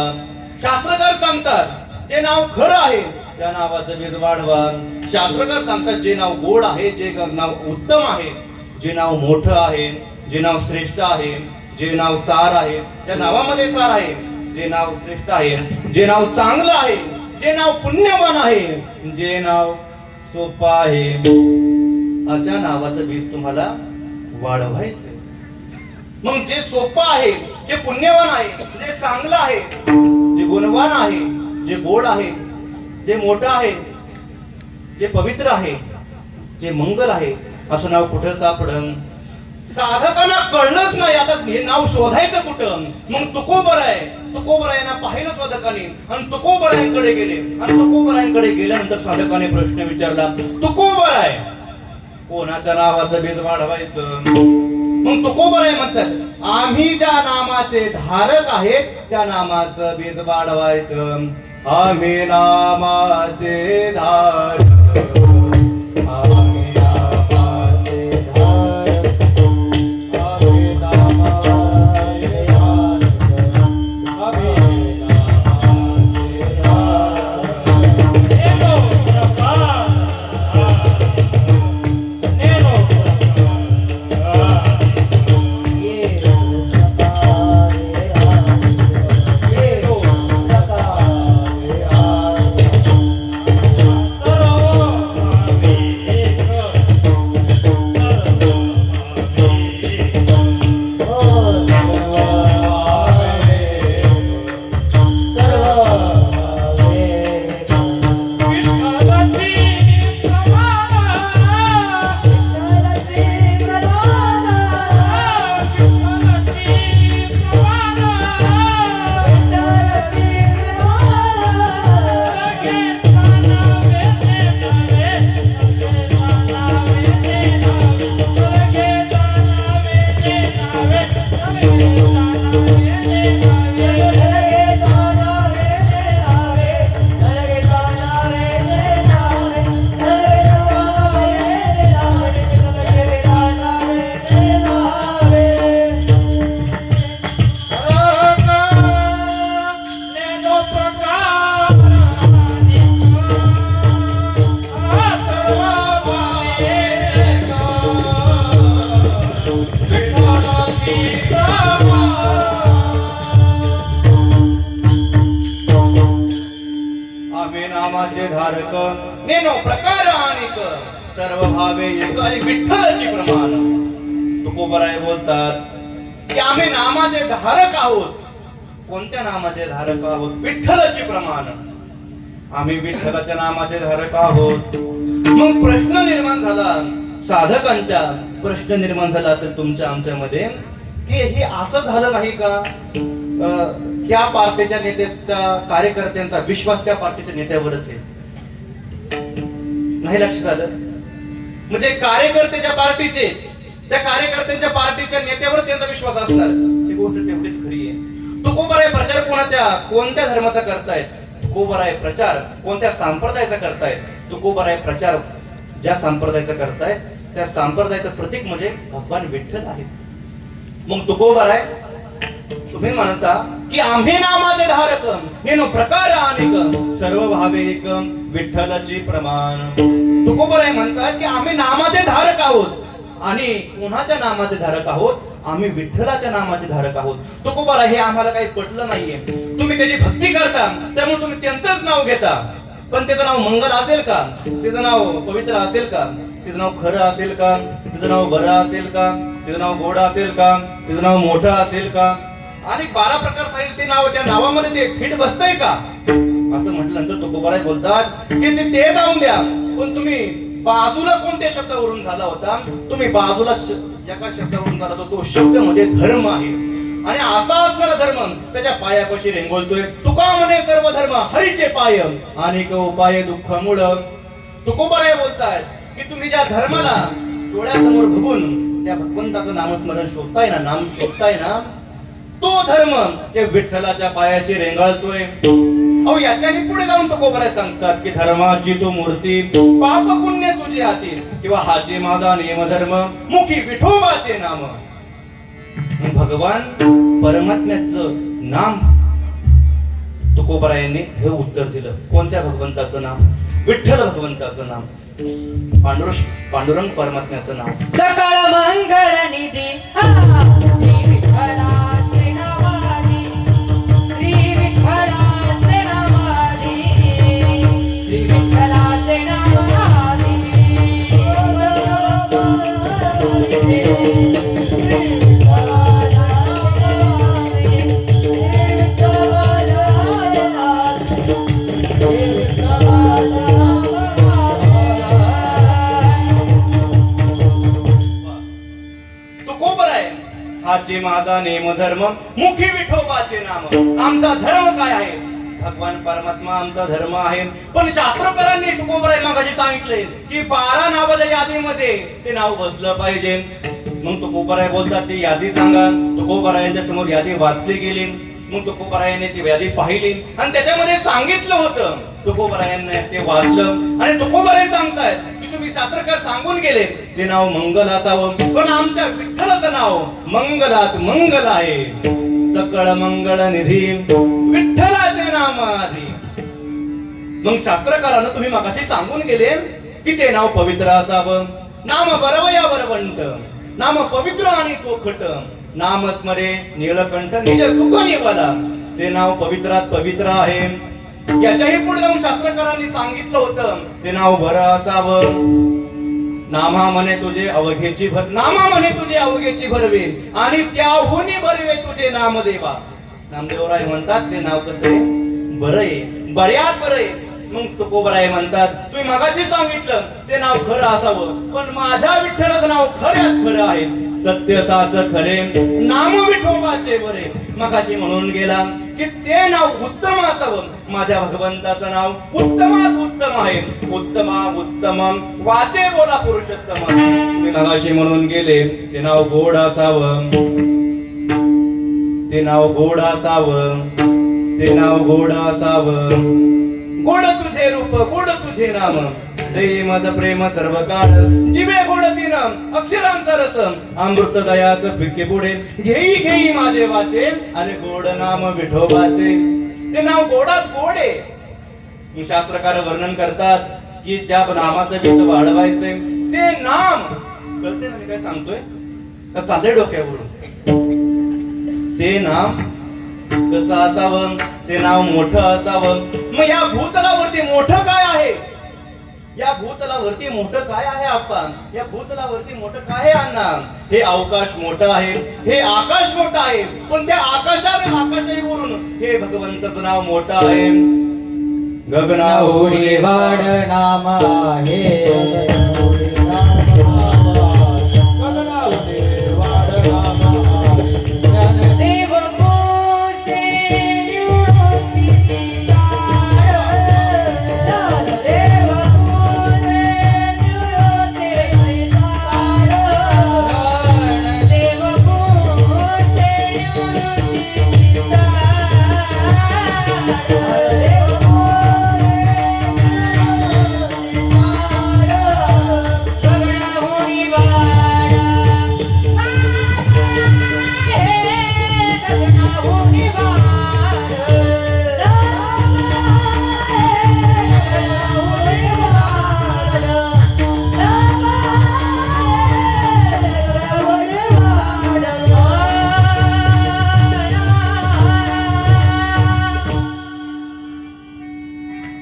शास्त्रकार सांगतात, जे नाव खरं आहे त्या नावाचं बीज वाढवा. शास्त्रकार सांगतात, जे नाव गोड आहे, जे नाव उत्तम आहे, जे नाव मोठं आहे, जे नाव श्रेष्ठ आहे, जे नाव सार आहे त्या नावामध्ये सार आहे, जे नाव श्रेष्ठ आहे, जे नाव चांगलं आहे, जे नाव पुण्यवान आहे, जे नाव सोपं आहे, अशा नावाचं बीज तुम्हाला वाढवायचं. मग जे सोपं आहे, जे पुण्यवान आहे, जे चांगलं आहे, जे गुणवान आहे, जे गोड आहे, जे मोठं आहे, जे पवित्र आहे, जे मंगल आहे, असं नाव कुठं सापडन? साधकांना कळलंच नाही. आता हे नाव शोधायचं कुठं? मग तुकोबारायांना पाहिलं साधकाने आणि तुकोबारायांकडे गेले आणि तुकोबारायांकडे गेल्यानंतर साधकाने प्रश्न विचारला, तुकोबाराय कोणाच्या नावाचं बीज वाढवायचं? मग तुकोबाराय म्हणतात, आम्ही ज्या नामाचे धारक आहेत त्या नामाचं बीज वाढवायचं. आम्ही नामाचे धारक, आम्ही नामाचे धारक, आम्ही नामाचे धारक, आम्ही नामाचे धारक. नेनो प्रकाश, नेनो प्रकाश, ये प्रकाश, ये प्रकाश. आम्ही नामाचे धारक नेनो प्रकार अनेक सर्व भावे एक आणि विठ्ठलाची प्रमाण. तुकोबराय बोलतात की आम्ही नामाचे धारक आहोत. कोणत्या नामाचे धारक आहोत? विठ्ठलाची प्रमाण. आम्ही विठ्ठलाच्या नामाचे धारक आहोत. मग प्रश्न निर्माण झाला साधकांच्या, प्रश्न निर्माण झाला असेल तुमच्या आमच्यामध्ये की हे असं झालं नाही का? त्या पार्टीच्या नेत्याचा कार्यकर्त्यांचा विश्वास त्या पार्टीच्या नेत्यावरच आहे. नाही लक्षात आलं? म्हणजे कार्यकर्त्याच्या पार्टीचे, त्या कार्यकर्त्यांच्या पार्टीच्या नेत्यावर त्यांचा विश्वास असणार, ही गोष्ट तेवढीच खरी आहे. तुकोबराय प्रचार कोणत्या धर्माचा करतायत? तुकोबराय प्रचार कोणत्या संप्रदायाचा करतायत? तुकोबराय प्रचार ज्या संप्रदायाचा करतायत त्या संप्रदायाचं प्रतीक म्हणजे भगवान विठ्ठल आहे. मग तुकोबराय तुम्ही म्हणता की आम्ही नामाचे धारक नेनो प्रकार अनेक सर्व भावे एक विठ्ठलाची प्रमाण. तुकोबराय म्हणतात की आम्ही नामाचे धारक आहोत आणि कोणाच्या नामाचे धारक आहोत? आम्ही विठ्ठलाच्या नामाचे धारक आहोत. तुकोबराय हे आम्हाला काही पटलं नाहीये. तुम्ही त्याची भक्ती करता त्यामुळे तुम्ही त्यांचंच नाव घेता, पण त्याचं नाव मंगल असेल का? त्याचं नाव पवित्र असेल का? त्याचं नाव खरं असेल का? त्याचं नाव बरं असेल का? त्याचं नाव गोड असेल का? त्याचं नाव मोठं असेल का? आणि 12 प्रकार सांगितले, ते नाव त्या नावामध्ये ते फिट बसतंय का? असं म्हटल्यानंतर तुकोबराय बोलतात की ते जाऊन द्या, पण तुम्ही बाजूला कोणत्या शब्दावरून झाला होता? तुम्ही बाजूला एका शब्दावरून झाला होता, तो शब्द म्हणजे धर्म आहे. आणि असा असणारा धर्म त्याच्या पायापाशी रेंगोळतोय. तुका म्हणे सर्व धर्म हरीचे पाय अनेक उपाय दुःख मूळ. तुकोबराय बोलतायत की तुम्ही ज्या धर्माला डोळ्यासमोर बघून त्या भगवंताचं नामस्मरण शोधताय ना, नाम शोधताय ना, तो धर्म ते विठ्ठलाच्या पायाशी रेंगाळतोय. अहो याच्याही पुढे जाऊन तुकोबराय सांगतात की धर्माची तू मूर्ती पाप पुण्य तुझे हाती किंवा हाचे माझा नियम धर्म मुखी विठोबाचे नाम. भगवान परमात्म्याचं नाम तुकोबरायांनी हे उत्तर दिलं. कोणत्या भगवंताचं नाम? विठ्ठल भगवंताचं नाम, पांडुरंग परमात्म्याचं नाव. सकाळ मंगळ निधी श्री विठ्ठलाचे नामाधी, श्री विठ्ठलाचे नामाधी, श्री विठ्ठलाचे नामाधी. हाचे माझा नेम धर्म मुखी विठोबाचे नाम. आमचा धर्म काय आहे? भगवान परमात्मा आमचा धर्म आहे. पण शास्त्रकारांनी तुकोबराय मागाशी सांगितले की 12 नावाच्या यादीमध्ये ते नाव बसलं पाहिजे. मग तुकोबराय बोलतात ती यादी सांगा. तुकोबरायांच्या समोर यादी वाचली गेली. मग तुकोबरायाने ती यादी पाहिली आणि त्याच्यामध्ये सांगितलं होतं. तुकोबरायांनी ते वाचलं आणि तुकोबराय सांगतायत की तुम्ही शास्त्रकार सांगून गेले ते नाव मंगल असावं, पण आमच्या विठ्ठलाचं नाव मंगलात मंगल आहे. सकळ मंगळ निधी विठ्ठलाचे नाम आधी. मग शास्त्रकारानं तुम्ही मगाशी सांगून गेले की ते नाव पवित्र असावं. नाम बरवया बरवंत, नाम पवित्र आणि चोखट, नाम स्मरे नीलकंठ निज सुख निवाला. ते नाव पवित्रात पवित्र आहे. याच्याही पुढे जाऊन शास्त्रकारांनी सांगितलं होतं ते नाव बरं असावं. नामा म्हणे तुझे अवघेची भर, नामा म्हणे तुझे अवघेची भरवे आणि त्याहून भरवे तुझे नामदेवा. नामदेवराय म्हणतात ते नाव कसं आहे? बरं आहे, बऱ्यात बरं आहे. मग तुकोबराय म्हणतात तुम्ही मगाशी सांगितलं ते नाव खरं असावं, पण माझ्या विठ्ठलाचं नाव खऱ्यात खरं आहे. सत्य साच खरे नाम विठोबाचे बरे. मगाशी म्हणून गेला की ते नाव उत्तम असावं. माझ्या भगवंताचं नाव उत्तमात उत्तम आहे. उत्तमा उत्तम वाचे बोला पुरुषोत्तम. तुम्ही मगाशी म्हणून गेले ते नाव गोड असावं. ते नाव गोड असावं, ते नाव गोड असावं. गोड तुझे रूप, गोड तुझे नाम, देई मज प्रेम सर्व काळ. जिवे गोड तिनं अक्षरांचा रस, अमृत दयाच पिके पुढे. घेई घेई माझे वाचे, आणि गोड नाम विठोबाचे. ते नाव गोडात गोड आहे. शास्त्रकार वर्णन करतात की ज्या नामाचं बीज वाढवायचंय ते नाम, कळते ना मी काय सांगतोय का? चाललंय डोक्यावरून. ते नाम कसं असावं, ते नाव मोठं असावं. मग या भूतलावरती मोठं काय आहे? या भूतलावरती मोठं काय आहे आपण? या भूतलावरती मोठं काय आहे अण्णा? हे अवकाश मोठं आहे, हे आकाश मोठं आहे, पण त्या आकाशाने वरून हे भगवंताचं नाव मोठं आहे. गगनाहून वाढ नाम आहे. ज्ञानदेव मोसे निवृत्ती दार. ज्ञानदेव मोसे निवृत्ती दार. ज्ञानदेव मोसे निवृत्ती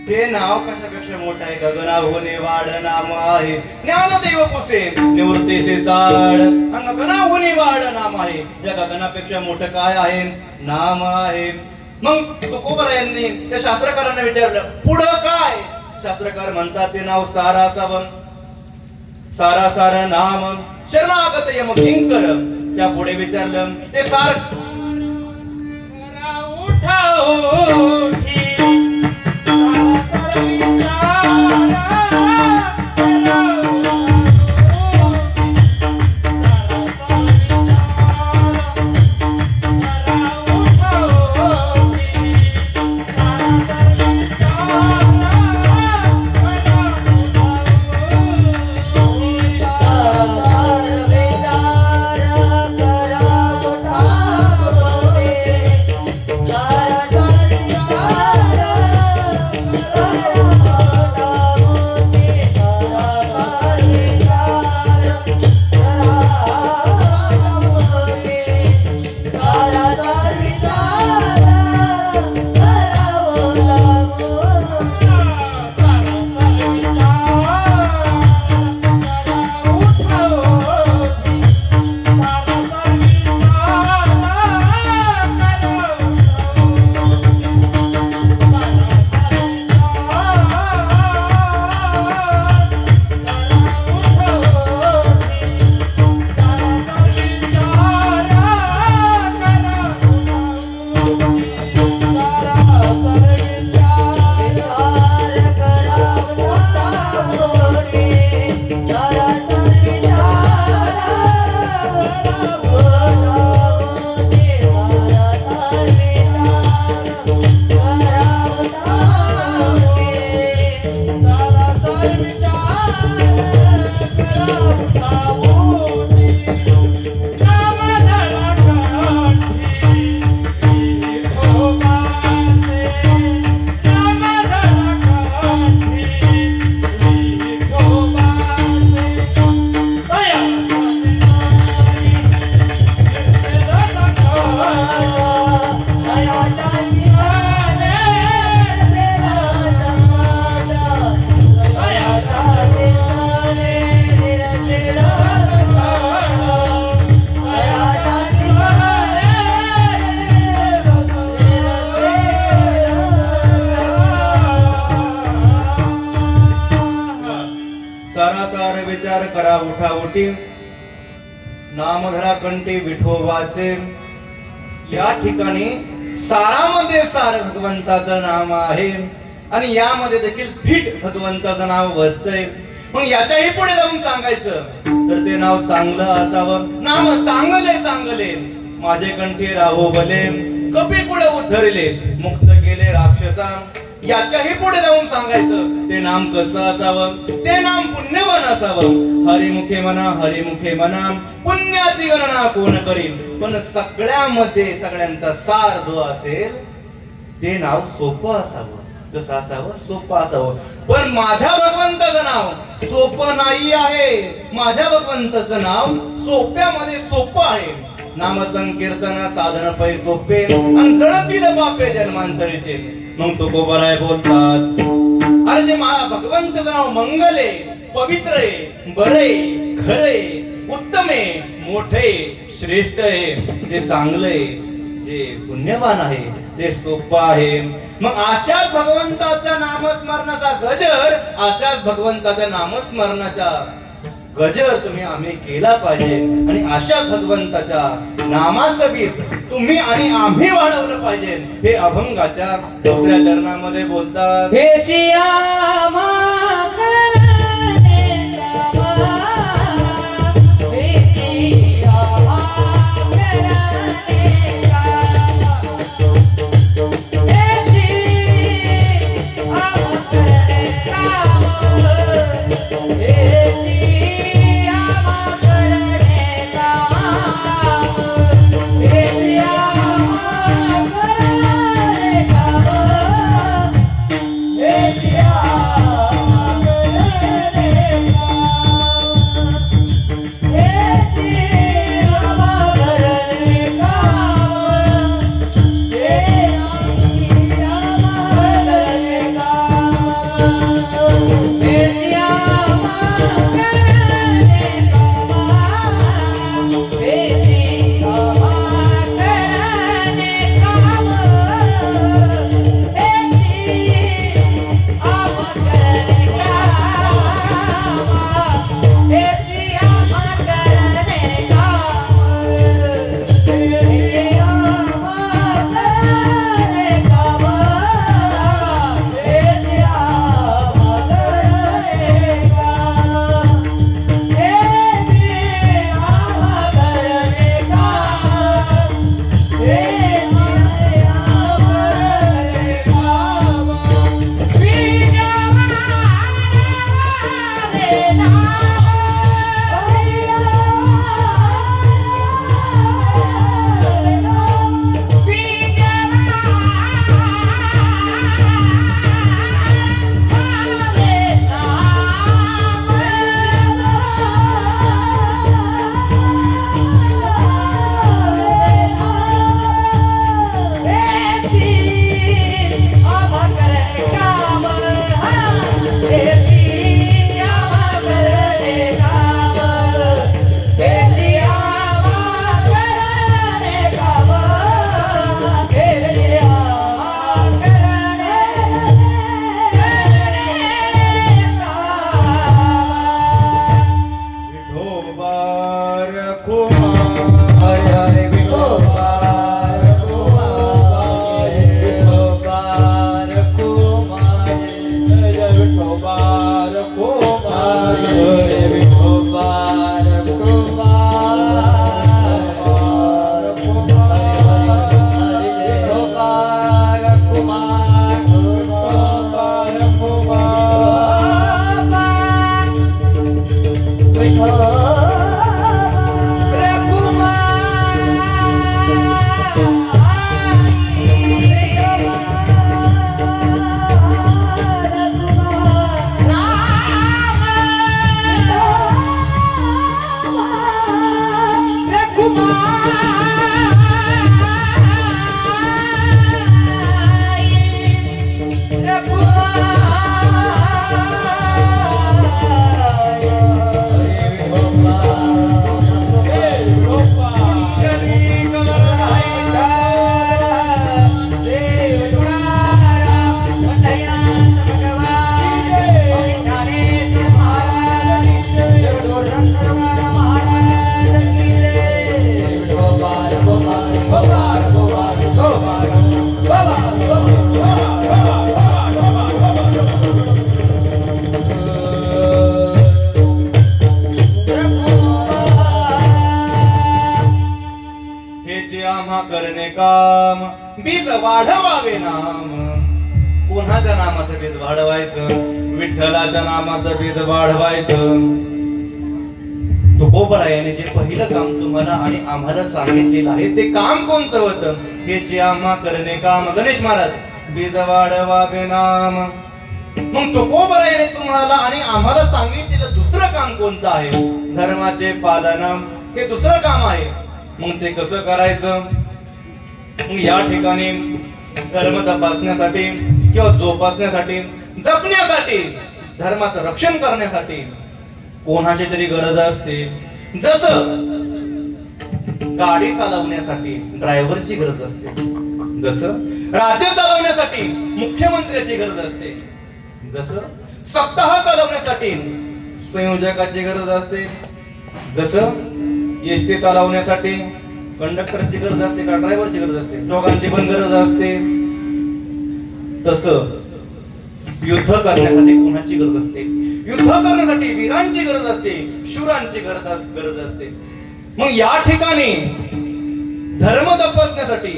ते नाव कशापेक्षा मोठं आहे? गगनाहून वाढ नाम आहे. ज्ञानदेव पुसे निवृत्तीचे चाड, गगनाहून वाढ नाम आहे. या गगनापेक्षा मोठं काय आहे? नाम आहे. मग तुकोबरायांनी त्या शास्त्रकारांना विचारलं, पुढं काय? शास्त्रकार म्हणतात ते नाव सारा असावं. सारा सार नाम शरणागत यम किंकर. त्या पुढे विचारलं ते सार विचार करा उठा उठी नामधरा कंठी विठोबाचे. या ठिकाणी सारामध्ये सार भगवंताचं नाम आहे आणि यामध्ये देखील फिट भगवंताचं नाव बसतंय. मग याच्याही पुढे जाऊन सांगायचं तर ते नाव चांगलं असावं. नाम चांगले चांगले माझे कंठी राहो भले कपी कुळ उद्धरिले मुक्त केले राक्षसा याच्याही पुढे जाऊन सांगायचं ते नाम कसं असावं ते नाम पुण्यवान असावं हरिमुखे म्हणा पुण्याची गणना कोण करीन पण सगळ्यामध्ये सगळ्यांचा सार जो असेल ते नाव सोपं असावं कसं असावं सोपं असावं पण माझ्या भगवंताचं नाव सोपं नाही आहे माझ्या भगवंताचं नाव सोप्यामध्ये सोपं आहे नाम संकीर्तन साधन पै सोपे आणि जळतील बापे जन्मांतरीचे मग तो गोबराय बोलतात अरे जे माझ्या भगवंताचं नाव मंगल आहे पवित्र आहे बरे खरे उत्तम आहे मोठे श्रेष्ठ आहे जे चांगलं आहे जे पुण्यवान आहे ते सोपं आहे मग अशाच भगवंताच्या नामस्मरणाचा गजर अशाच भगवंताच्या नामस्मरणाचा गजर आम्ही केला पाहिजे आणि अशा भगवंताच्या नामाचं बीज तुम्ही आणि आम्ही वाढवलं पाहिजे हे अभंगाच्या दुसऱ्या चरणामध्ये बोलतात हेची आम्हा करणे गावा, हेची आम्हा करणे गावा, हेची आम्हा करणे गावा, हेची आम्हा करणे गावा, हेची आम्हा करणे गावा. करणे काम बीज वाढवावे नाम. कोणाच्या नामाचं बीज वाढवायचं? विठ्ठलाच्या नामाचं बीज वाढवायचं. तुकोबरायाने जे पहिलं काम तुम्हाला आणि आम्हाला सांगितलेलं आहे ते काम कोणतं होतं? हेचे आम्हा करणे काम. गणेश महाराज, बीज वाढवावे नाम. मग तुकोबरायाने तुम्हाला आणि आम्हाला सांगितलेलं दुसरं काम कोणतं आहे? धर्माचे पालन. हे दुसरं काम आहे. मग ते कसं करायचं? मग या ठिकाणी धर्म तपासण्यासाठी किंवा जोपासण्यासाठी, जपण्यासाठी, धर्माचं रक्षण करण्यासाठी कोणाची तरी गरज असते. जसं गाडी चालवण्यासाठी ड्रायव्हरची गरज असते, जसं राज्य चालवण्यासाठी मुख्यमंत्र्याची गरज असते, जसं सप्ताह चालवण्यासाठी संयोजकाची गरज असते, जसं एसटी चालवण्यासाठी कंडक्टरची गरज असते का ड्रायव्हरची गरज असते? दोघांची पण गरज असते. तसं युद्ध करण्यासाठी कोणाची गरज असते? युद्ध करण्यासाठी वीरांची गरज असते, शूरांची गरज असते. मग या ठिकाणी धर्म तपासण्यासाठी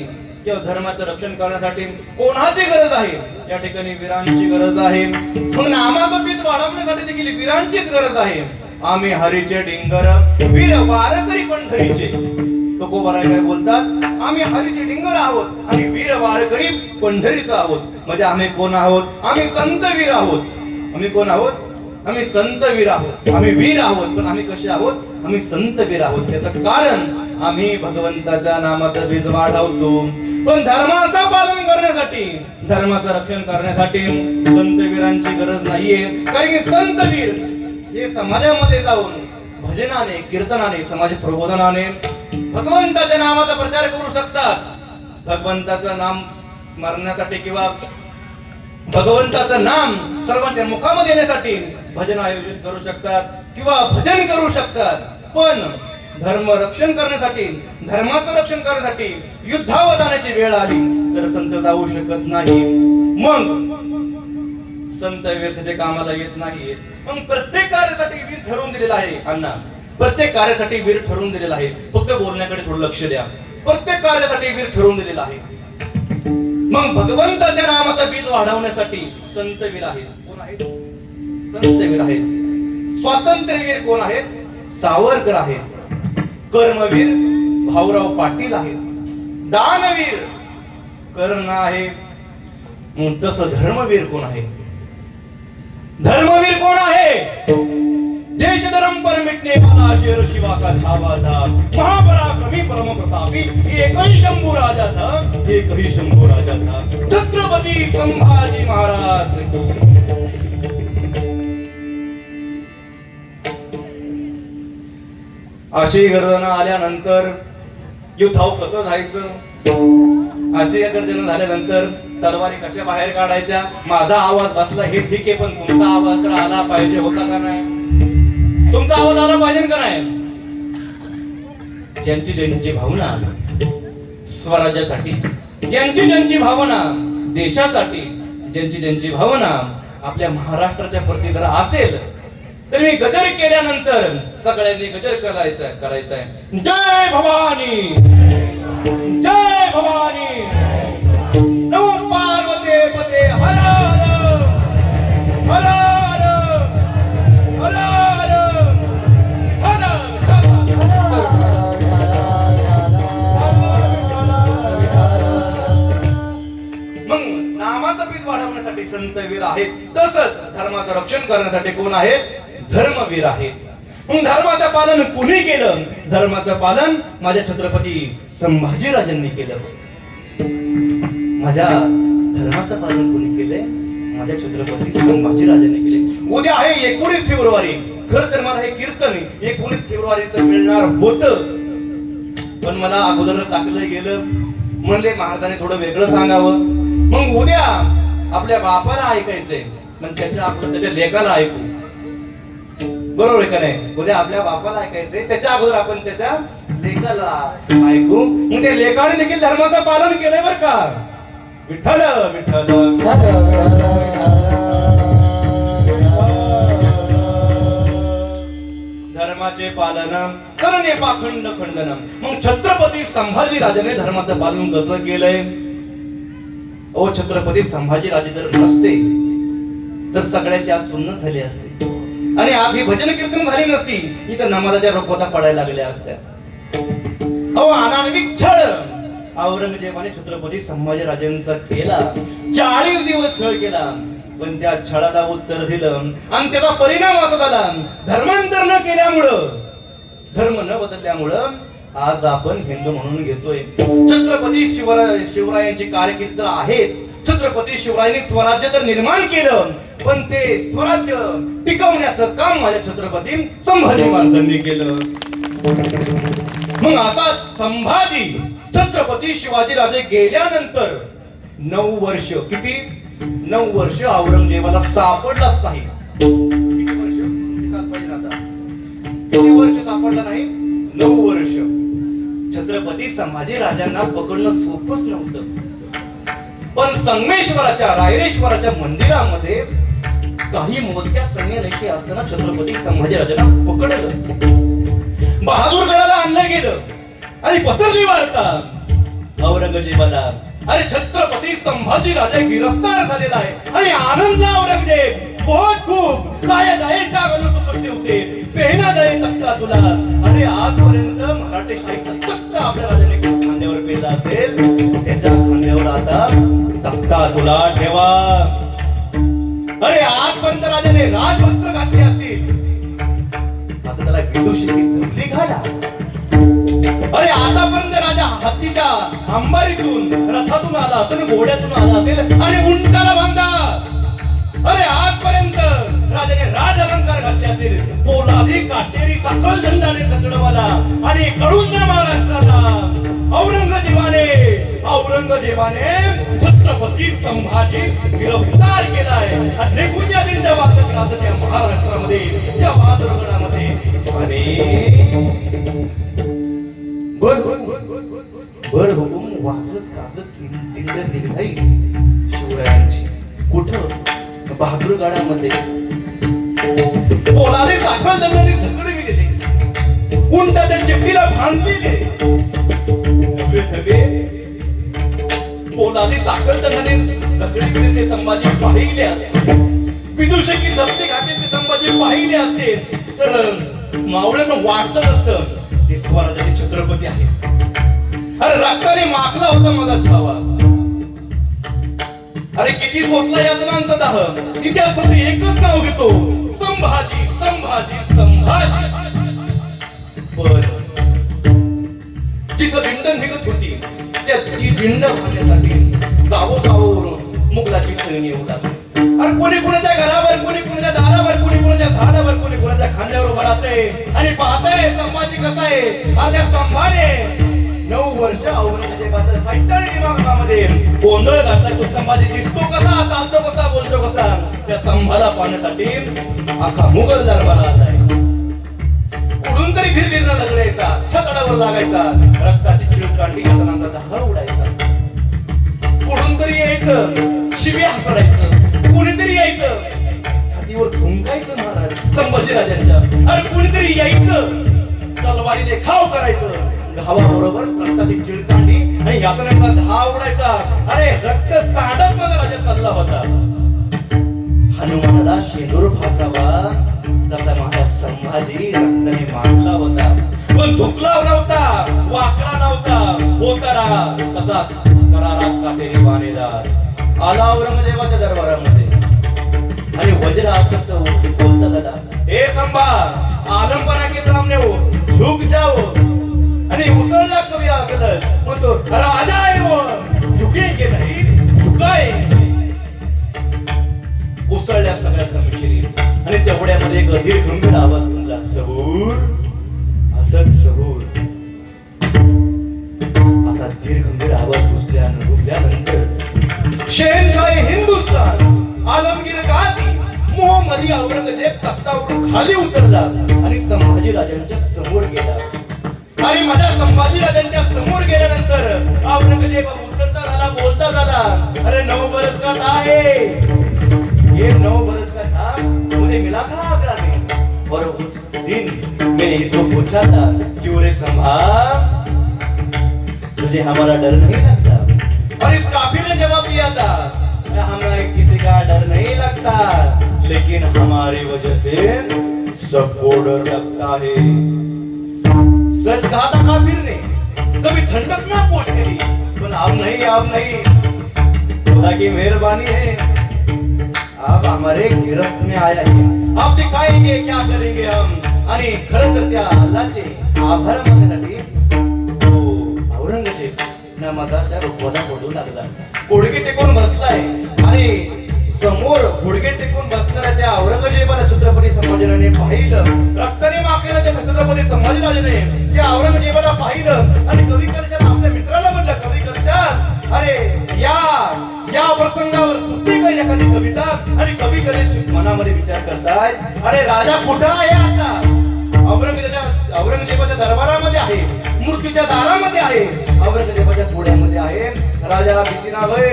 किंवा धर्माचं रक्षण करण्यासाठी कोणाची गरज आहे? या ठिकाणी वीरांची गरज आहे. मग नामाचं बीज वाढवण्यासाठी देखील वीरांचीच गरज आहे. आम्ही हरीचे डिंगर, वीर वारकरी पंढरीचे. तुकोबराय काय बोलतात? आम्ही हरीचे डिंगर आहोत आणि वीर वारकरी पंढरीचा आहोत. म्हणजे आम्ही कोण आहोत? आम्ही संत वीर आहोत. आम्ही कोण आहोत? आम्ही संत वीर आहोत. आम्ही वीर आहोत, पण आम्ही कसे आहोत? आम्ही संत वीर आहोत. त्याचं कारण आम्ही भगवंताच्या नामाचं बीज वाढवतो. पण धर्माचं पालन करण्यासाठी, धर्माचं रक्षण करण्यासाठी संत वीरांची गरज नाहीये. कारण की संत वीर हे समाजामध्ये जाऊन भजनाने, कीर्तनाने, समाज प्रबोधनाने भगवंताच्या नामाचा प्रचार करू शकतात. भगवंताचं नाम स्मरण्यासाठी किंवा भगवंताचं नाम सर्वांच्या मुखामध्ये येण्यासाठी भजन आयोजित करू शकतात किंवा भजन करू शकतात. पण धर्म रक्षण करण्यासाठी, धर्माचं रक्षण करण्यासाठी युद्धावर जाण्याची वेळ आली तर संत जाऊ शकत नाही. मग संत वीर तिथे कामाला येत नाहीये. मग प्रत्येक कार्यासाठी वीर ठरवून दिलेला आहे अण्णा. प्रत्येक कार्यासाठी वीर ठरवून दिलेला आहे. फक्त बोलण्याकडे थोडं लक्ष द्या. प्रत्येक कार्यासाठी वीर ठरवून दिलेला आहे. मग भगवंताच्या नामाचं बीज वाढवण्यासाठी संत वीर आहेत. कोण आहेत? संत वीर आहेत. स्वातंत्र्यवीर कोण आहेत? सावरकर आहेत. कर्मवीर भाऊराव पाटील आहेत. दानवीर कर्ण आहे. मग तसं धर्मवीर कोण आहे? धर्मवीर कोण आहे? देश धर्म पर मिटने वाला शेर शिवा का छावा था, महापराक्रमी परम प्रतापी एक ही शंभू राजा था, एक ही शंभू राजा था, छत्रपती संभाजी महाराज. अशी गर्जना आल्यानंतर युद्धाव कसं जायचं? अशी गर्जना झाल्यानंतर तलवारी कशा बाहेर काढायच्या? माझा आवाज बसला हे ठीक आहे, पण तुमचा आवाज तर आला पाहिजे. होता का नाही? तुमचा आवाज आला पाहिजे का नाही? ज्यांची ज्यांची भावना स्वराज्यासाठी, ज्यांची ज्यांची भावना देशासाठी, ज्यांची ज्यांची भावना आपल्या महाराष्ट्राच्या प्रती जर असेल तर मी गजर केल्यानंतर सगळ्यांनी गजर करायचा. जय भवानी, जय भवानी, नमो पार्वते पते हर हर हर हर मग नामाचं बीज वाढवण्यासाठी संतवीर आहेत. तसंच धर्माचं रक्षण करण्यासाठी कोण आहेत? धर्मवीर आहेत. मग धर्माचं पालन कुणी केलं? धर्माचं पालन माझ्या छत्रपती संभाजीराजांनी केलं. माझ्या धर्माचं पालन कुणी केलंय? माझ्या छत्रपती संभाजीराजांनी केले. उद्या आहे 19 फेब्रुवारी. खर तर मला हे कीर्तन 19 फेब्रुवारीचं मिळणार होतं, पण मला अगोदर टाकलं गेलं. म्हणले महाराजांनी थोडं वेगळं सांगावं. मग उद्या आपल्या बापाला ऐकायचंय, पण त्याच्या अगोदर त्याच्या लेकाला ऐकू. बरोबर आहे का नाही? उद्या आपल्या बापाला ऐकायचंय, त्याच्या अगोदर आपण त्याच्या लेकाला ऐकू. मग त्या लेकाने देखील धर्माचं पालन केलंय बरं का. विठ्ठल विठ्ठल धर्माचे पालन करणे पाखंड खंडन. मग छत्रपती संभाजी राजाने धर्माचं पालन कसं केलंय? ओ छत्रपती संभाजी राजे जर नसते तर सगळ्याची आज सुन्नत झाली असते आणि आज ही भजन कीर्तन झाली नसती, इथं नमाजाच्या रोखोता पडायला लागल्या असत्या. अहो अनान्विक छळ औरंगजेबाने छत्रपती संभाजी राजांचा केला. 40 दिवस छळ केला, पण त्या छळाला उत्तर दिलं आणि त्याचा परिणाम असा झाला, धर्मांतर न केल्यामुळं, धर्म न बदलल्यामुळं आज आपण हिंदू म्हणून घेतोय. छत्रपती शिवरायांची कारकीर्द आहेत. छत्रपती शिवरायांनी स्वराज्य तर निर्माण केलं, पण ते स्वराज्य टिकवण्याचं काम माझ्या छत्रपती संभाजी महाराजांनी केलं. मग आता संभाजी छत्रपती शिवाजी राजे गेल्यानंतर 9 वर्ष, किती 9 वर्ष औरंगजेबाला सापडलाच नाही. किती वर्ष? सात पाहिजे आता. किती वर्ष सापडला नाही? 9 वर्ष. छत्रपती संभाजी राजांना पकडणं सोपंच नव्हतं. पण संगमेश्वराच्या रायरेश्वराच्या मंदिरामध्ये काही मोजक्या सैन्यलेखी असताना छत्रपती संभाजी राजांना पकडलं, बहादूरगडाला आणलं गेलं आणि पसरली वार्ता औरंगजेबाला, अरे छत्रपती संभाजी राजा गिरफ्तार झालेला आहे. आणि आनंदला औरंगजेब बहुत खूप लाया जायचा गणपती होते, पेहना जाय तख्ता तुला. अरे आजपर्यंत मराठेशाहीचा तख्ता आपल्या राजाने खांद्यावर पेला असेल, त्याच्या खांद्यावर आता तख्ता तुला ठेवा. अरे आजपर्यंत राजाने राजवस्त्र घातले असतील, आता त्याला विदुषी जमली घाला. अरे आतापर्यंत राजा हत्तीच्या अंबारीतून रथातून आला असेल, घोड्यातून आला असेल आणि उंटाला बांधा. अरे आजपर्यंत राजाने राज अलंकार घातले असेल, पोलादी काटेरी सकल झंडाने चकडवाला. आणि कडून महाराष्ट्राला औरंगजेबाने छत्रपती संभाजी गिरफ्तार केलाय आणि निघून या दिंड्या वाजत गाजत या महाराष्ट्रामध्ये, या बहादूरगडामध्ये. आणि बर हुकूम वाजत गाजत दिंड निघाली शिवरायांची. कुठं? बहादूरगडामध्ये. पोलादी साखळ दंडाने झकडे गेले, उंटाच्या चिपटीला बांधलेले पोलादी साखळ दंडाने झकडे गेले ते संभाजी पाहिले असते, विदुषकी जपली घातली ते संभाजी पाहिले असते, तर मावळ्यांना वाटलं नसतं ते स्वराज्याचे छत्रपती आहेत. अरे रक्ताने माखला होता माझा छावा. अरे किती सोचला यातनांचा दाह, इतिहास फक्त एकच नाव घेतो, संभाजी संभाजी संभाजी. पण जिथं दिंड निघत होती त्या ती दिंड भरण्यासाठी गावोगाववरून मुघलाची सैन्य येऊ लागली. अरे कोणी कोणाच्या घरावर, कोणी कोणाच्या दारावर, कोणी कोणाच्या झाडावर, कोणी कोणाच्या खांद्यावर उभा राहतंय आणि पाहतंय संभाजी कसा आहे. अर्ध्या संभाने 9 वर्ष औरंगजेबाच्या फैतानी दिमागामध्ये गोंधळ घातला. तो संभाजी दिसतो कसा, चालतो कसा, बोलतो कसा, त्या संभाला पाहण्यासाठी अख्खा मुघल दरबार आलाय. कुठून तरी भिरभिरणा दगडायचा, छताडावर लागायचा, रक्ताची चिळकांडी घातनाचा धागा उडायचा. कुठून तरी यायचं, शिव्या हसडायचं, कुणीतरी यायचं, छातीवर थुंकायचं महाराज संभाजी राजांच्या. अरे कुणीतरी यायचं, तलवारीने खाव करायचं, घावाबरोबर रक्ताची चिळकांडी आणि यातनेचा धाव उडायचा. अरे रक्त सांडत माझा राजा चालला होता. हनुमानाला शेंदूर फासावा तसा माझा संभाजी रक्ताने मारला होता, पण झुकला नव्हता, वाकला नव्हता, होतारा तसा करारात काटेरी बाणेदार आला औरंगजेबाच्या दरबारामध्ये. आणि वज्र आसक्त बोलता दादा, हे संभा आलमपना के सामने हो, झुक जाओ. आणि उसळला कवी आकलत म्हणतो, राजा आहे वो झुकेंगे नाही, झुकाएंगे. उसळल्या सगळ्या समीक्षेने आणि तेवढ्यामध्ये एक अधीर गंभीर आवाज सुनला, सबूर असत सबूर. असा धीर गंभीर आवाज घुसल्यानंतर शेरशाही हिंदुस्थान आलमगीर गादी मोहम्मदी औरंगजेब तख्तावरून खाली उतरला आणि संभाजी राजांच्या समोर गेला. आणि माझ्या संभाजी राजांच्या समोर गेल्यानंतर औरंगजेब उतरता झाला, बोलता झाला, अरे 9 बरस का था है, ये 9 बरस का था, मुझे मिला था आगरा में, और उस दिन इसको पूछा था, क्यों रे संभा, तुझे हमारा डर नहीं लगता? और इस काफिर ने जवाब दिया था, हमें किसी का डर नहीं लगता, लेकिन हमारी वजह से सबको डर लगता है। सच कहा था काफिर ने, कभी ठंडक ना पोष ली, पर अब नहीं, खुदा की मेहरबानी है, अब हमारे गिरफ्त में आया है, अब दिखाएंगे क्या करेंगे हम। आणि खरं तर त्या अल्लाचे आभार मानण्यासाठी तो औरंगजेब नमाजाच्या रुखवता पडू लागला, गुडघे टेकून बसलाय आणि समोर गुडघे टेकून बसणाऱ्या त्या औरंगजेबाला छत्रपती संभाजीराजाने पाहिलं, रक्ताने माखलेल्या त्या छत्रपती संभाजीराजाने त्या औरंगजेबाला पाहिलं आणि कवी कलशान आपल्या मित्राला म्हणलं, कवी कलशान, अरे या प्रसंगावर सुचते का एखादी कविता? आणि कवी कलेश मनामध्ये विचार करताय, अरे राजा कुठं आहे आता? औरंगजेबाच्या दरबारामध्ये आहे, मृत्यूच्या दारामध्ये आहे, औरंगजेबाच्या पुढ्यामध्ये आहे. राजा भीतीना भय,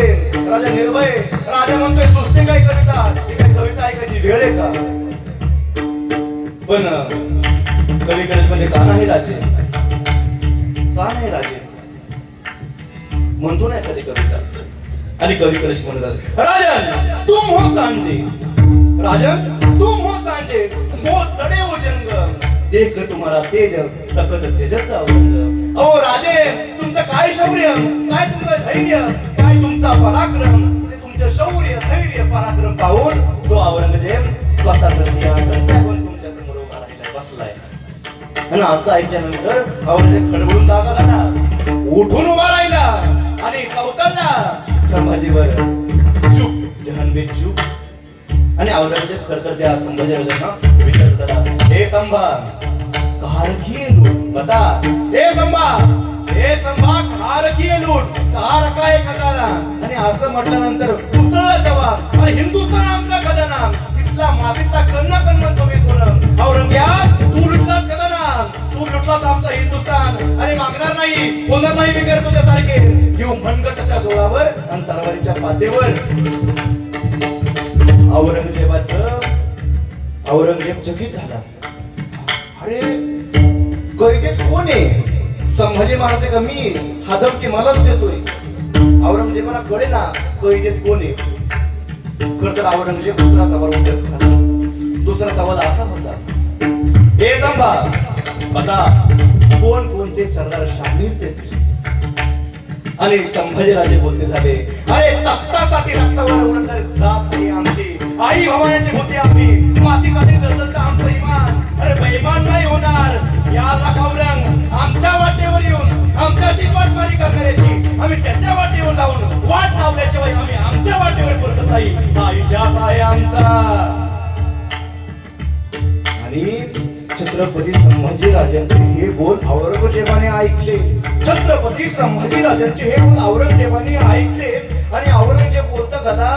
राजा निर्भय, राजा म्हणतोय सुचते काय कविता? ही काय कविता ऐकायची वेळ आहे का? पण कवी कलेश मध्ये का नाही राजे, का नाही राजे म्हणतो ना एखादी कविता. आणि कवी कलेश म्हणतात, राजन तुम हो सांजे, राजन तुम हो सांजे, हो लढे हो जंग, देख तुम्हाला तेज तकत तेजत औरंग. ओ राजे, तुमचं काय शौर्य, काय तुमचं धैर्य, काय तुमचा पराक्रम, ते तुमचं शौर्य धैर्य पराक्रम पाहून तो औरंगजेब स्वतः तुमच्या समोर उभा राहिला बसलाय. आणि असं ऐकल्यानंतर औरंगजेब खडबडून जागा झाला, उठून उभा राहिला आणि कौतलला संभाजीवर, चूप जहानबे चूप. आणि औरंगजेब खरतर त्या संभाजीराजांना विचारत झाला, हे संभा कहा रखी है लूट, बता. हे संभा कहा रखी है लूट, कहा रखा है खजाना. आणि असं म्हटल्यानंतर दुसरा जवाब, अरे हिंदुस्थान आमचा खजाना, इथला मातीतला कण तुम्ही सोनं. औरंगजेब तू लुटलास खजाना, तू लुटलास आमचा हिंदुस्थान, आणि मागणार नाही, होणार नाही बिगर तुझ्यासारखे. घेऊ मनगटाच्या जोरावर आणि तलवारीच्या पातेवर. औरंगजेब चकित झाला, अरे कैदेत कोण आहे? संभाजी महाराज का मी हादम की मलाच देतोय. औरंगजेबाला कळे ना कैदेत कोण आहे. खर तर औरंगजेब दुसरा सवाल विचारत झाला. दुसरा सवाल असा होता, हे संभा बता कोण कोणते सरदार शामिल ते तुझे? आणि संभाजीराजे बोलते झाले, अरे तख्तासाठी रक्तावर उडणारे जात नाही आमची, आई भवानीची होती आम्ही, मातीसाठी जळजळतं आमचं इमान. अरे बेईमान नाही होणार, या औरंग आमच्या वाटेवर येऊन आमच्याशी वाटमारी करणाऱ्याची आम्ही त्याच्या वाटेवर जाऊन वाट लावल्याशिवाय आम्ही आमच्या वाटेवर परतत नाही, हा इतिहास आहे आमचा. आणि छत्रपती संभाजीराजांचे हे बोल औरंगजेबाने ऐकले. छत्रपती संभाजीराजांचे हे बोल औरंगजेबाने ऐकले. आणि औरंगजेब बोलता झाला,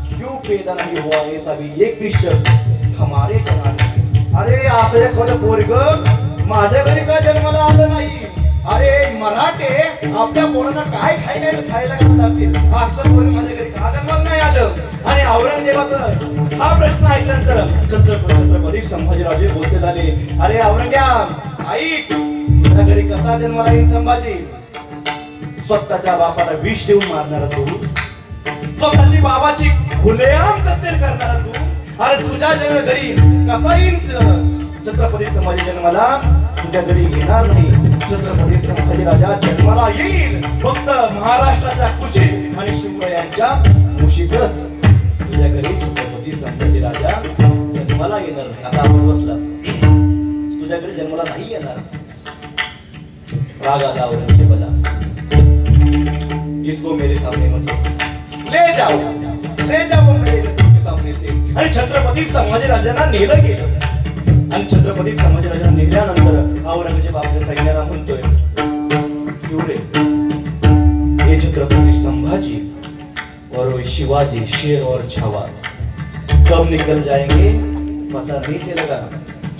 क्यों पैदा नहीं हुआ ऐसा भी एक भी शख्स हमारे जनाने. अरे असं एखादं पोरग माझ्या घरी का जन्माला आलं नाही? अरे मराठे आपल्या पोरांना काय खायला घालत असतील, असलं पोरग माझ्या घरी का जन्माला नाही आलं? आणि औरंगजेबाचं हा प्रश्न ऐकल्यानंतर छत्रपती संभाजीराजे बोलते झाले, अरे औरंगजेब ऐक, तुझ्या घरी कसा जन्माला येईल संभाजी? स्वतःच्या बापाला विष देऊन मारणारा तू, स्वतःची बाबाची खुलेआम कत्तल करणारा तू, अरे तुझ्या घरी कसा येईल छत्रपती संभाजी जन्माला? तुझ्या घरी येणार नाही. छत्रपती संभाजीराजा जन्माला येईल फक्त महाराष्ट्राच्या कुशीत आणि शिवरायांच्या मुशीतच. तुझ्या घरी छत्रपती संभाजीराजा जन्माला येणार नाही. आता आपण बसला, तुझ्या घरी जन्माला नाही येणार. राग आला औरंगजेबाला, इसको मेरे सामने मत ले जाओ मेरे सामने से. आणि छत्रपती संभाजीराजांना नेलं गेलं. आणि छत्रपती संभाजीराजांना नेल्यानंतर औरंगजेब आपल्या सैन्याला म्हणतोय, क्यों रे ये छत्रपती संभाजी और शिवाजी शेर और छावा कब निकल जाएंगे पता नहीं चलेगा.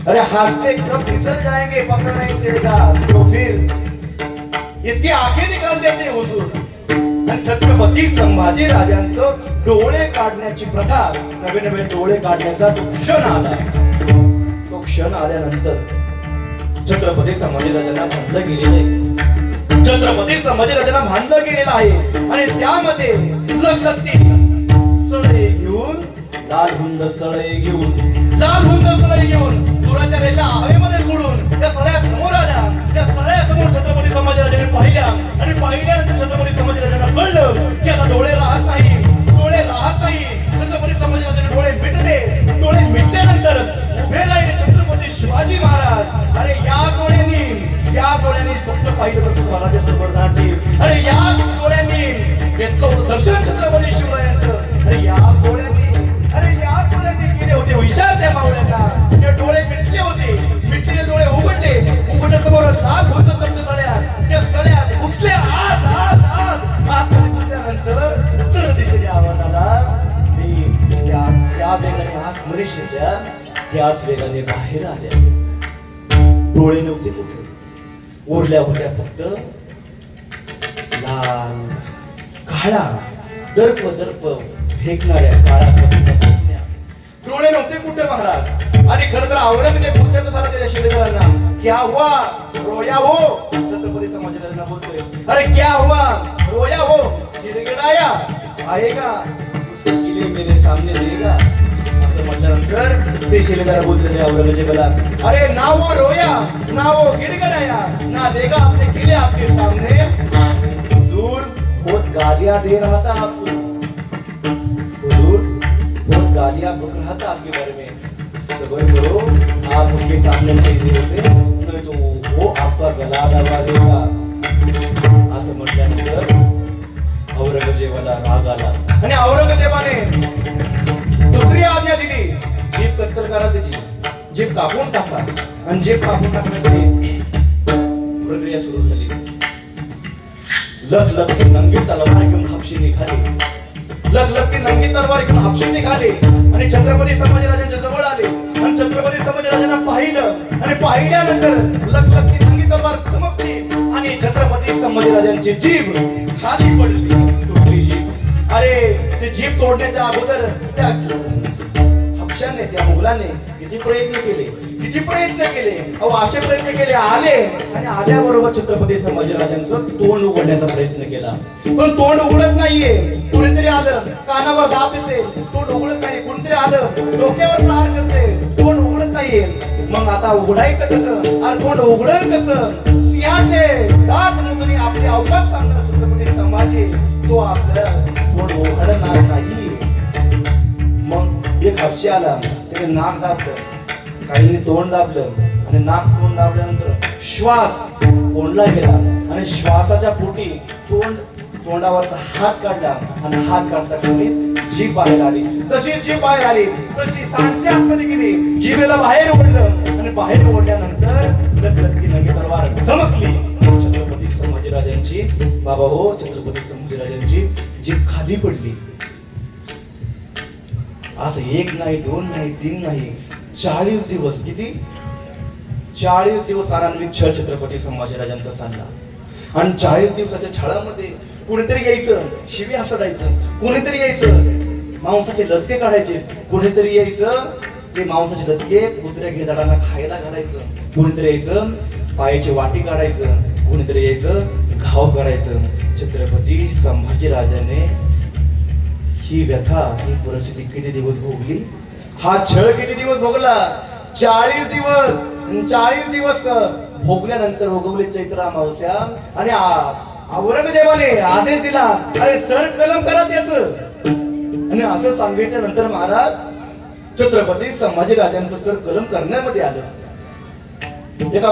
अरे हाथ से कब फिसल जाएंगे पता नहीं चलेगा. तो फिर इसकी आंखें निकाल देते हुजूर. आणि छत्रपती संभाजी राजांचं डोळे काढण्याची प्रथा, नवे नवे डोळे काढण्याचा तो क्षण आला. तो क्षण आल्यानंतर छत्रपती संभाजीराजांना भांडलं गेलेलं आहे. छत्रपती संभाजीराजांना भांडलं गेलेलं आहे आणि त्यामध्ये लखलखती सळे घेऊन लालहुंद सळे घेऊन दुराच्या रेषा हवेमध्ये सोडून त्या सळ्या समोर आल्या. त्या सळ्यासमोर छत्रपती संभाजीराजांनी पाहिल्या आणि पाहिल्यानंतर छत्रपती संभाजीराजांना कळलं की आता डोळे राहत नाही. छत्रपती संभाजीराजांनी डोळे मिटल्यानंतर उभे राहिले छत्रपती शिवाजी महाराज. अरे या डोळ्यांनी स्वप्न पाहिलं होतं स्वराज्याचं बळराजी. अरे या डोळ्यांनी घेतलं होतं दर्शन छत्रपती शिवरायांचं. अरे या डोळ्यांनी केले होते विचार त्या मावळ्यांना. ते डोळे मिटलेले डोळे उघडले समोर लाल होत त्या सळ्या घुसल्या आत घुसल्यानंतर उत्तर दिशेने आवाज आला. मी ज्या वेगाने आत मनीषच्या त्याच वेगाने बाहेर आल्या. डोळे नव्हते कुठे, ओरल्या फक्त लाल काळा दर्प फेकणाऱ्या काळा पत्त्या. डोळे नव्हते कुठे महाराज. आणि खरं तर औरंगजेब विचारत झाला त्याच्या शिलेदारांना, क्या हुआ रोया हो. छत्रपती संभाजीराजांना बोलतोय, अरे क्या हुआ रोया हो, गिड़गिड़ाया आएगा उसके किले मेरे सामने देगा. असं म्हटल्यानंतर ते शिलेदार बोलते औरंगजेबाला, अरे ना वो रोया ना वो गिड़गिड़ाया ना देगा अपने किले आपके सामने. हुजूर बहुत गालियां दे रहा था आपको, हुजूर बहुत गालियां बक रहा था आपके बारे में. सबर करो, आप उसके सामने नहीं दे होते नहीं तो वो आपका गला दबा देगा. असं म्हटल्यानंतर औरंगजेबाला राग आला आणि औरंगजेबाने दुसरी आज्ञा दिली, जीभ कत्तल करा त्याची, जीभ कापून टाका. आणि जीभ कापून टाकण्याची प्रक्रिया सुरू झाली. लखलखती नंगी तलवार घेऊन हापशी निघाले आणि छत्रपती संभाजीराजांच्या जवळ आले. आणि छत्रपती संभाजीराजांना पाहिलं आणि पाहिल्यानंतर लखलखती नंगी तलवार चमकली आणि छत्रपती संभाजीराजांची जीभ खाली पडली, तुटली जीभ. अरे ते जीभ तोडण्याच्या अगोदर त्या हापशाने त्या मुघलाने किती प्रयत्न केले असे प्रयत्न केले. आले आणि आल्याबरोबर छत्रपती संभाजीराजांचं तोंड उघडण्याचा प्रयत्न केला, पण तोंड उघडत नाहीये. कुणीतरी आलं कानावर दाब देते, तोंड उघडत नाही. कुणीतरी आलं डोक्यावर प्रहार करते, तोंड उघडत नाहीये. मग आता उघडायचं कसं? अरे तोंड उघडण कसं? सिंहाचे दात मुदरी आपली अवकाश सांगणार छत्रपती संभाजी, तो आपलं तोंड उघडणार नाही. मग एक हापशी आला, त्याने नाक दाबलं, काहींनी तोंड दाबलं आणि नाक तोंड दाबल्यानंतर श्वास कोंडला गेला आणि श्वासाच्या पोटी तोंडावरचा हात काढला आणि हात काढता खोलीत जीभ बाहेर आली. तशी जीभ बाहेर आली तशी सांडशी आतमध्ये गेली, जीभेला बाहेर ओढलं आणि बाहेर ओढल्यानंतर लखलखती नंगी तलवार चमकली. छत्रपती संभाजीराजांची बाबा हो, छत्रपती संभाजीराजांची जीभ खाली पडली. असं 1 नाही 2 नाही 3 नाही 40 दिवस. किती? 40 दिवस आरामविक छळ छत्रपती संभाजीराजांचा चालला. आणि 40 दिवसाच्या छळामध्ये कुणीतरी यायचं शिवी हसडायचं, कुणीतरी यायचं मांसाचे लचके काढायचे, कुणीतरी यायचं ते मांसाचे लचके कुत्र्या गिधाडांना खायला घालायचं, कुणीतरी यायचं पायाची वाटी काढायचं, कुणीतरी यायचं घाव करायचं. छत्रपती संभाजीराजाने ही व्यथा, ही परिस्थिती किती दिवस भोगली, हा छळ किती दिवस भोगला? 40 दिवस. 40 दिवस भोगल्यानंतर उगवली चैत्र अमावस्या आणि औरंगजेबाने आदेश दिला, अरे सर कलम करा त्याचं. आणि असं सांगितल्यानंतर महाराज छत्रपती संभाजीराजांचं सर कलम करण्यामध्ये आलं. एका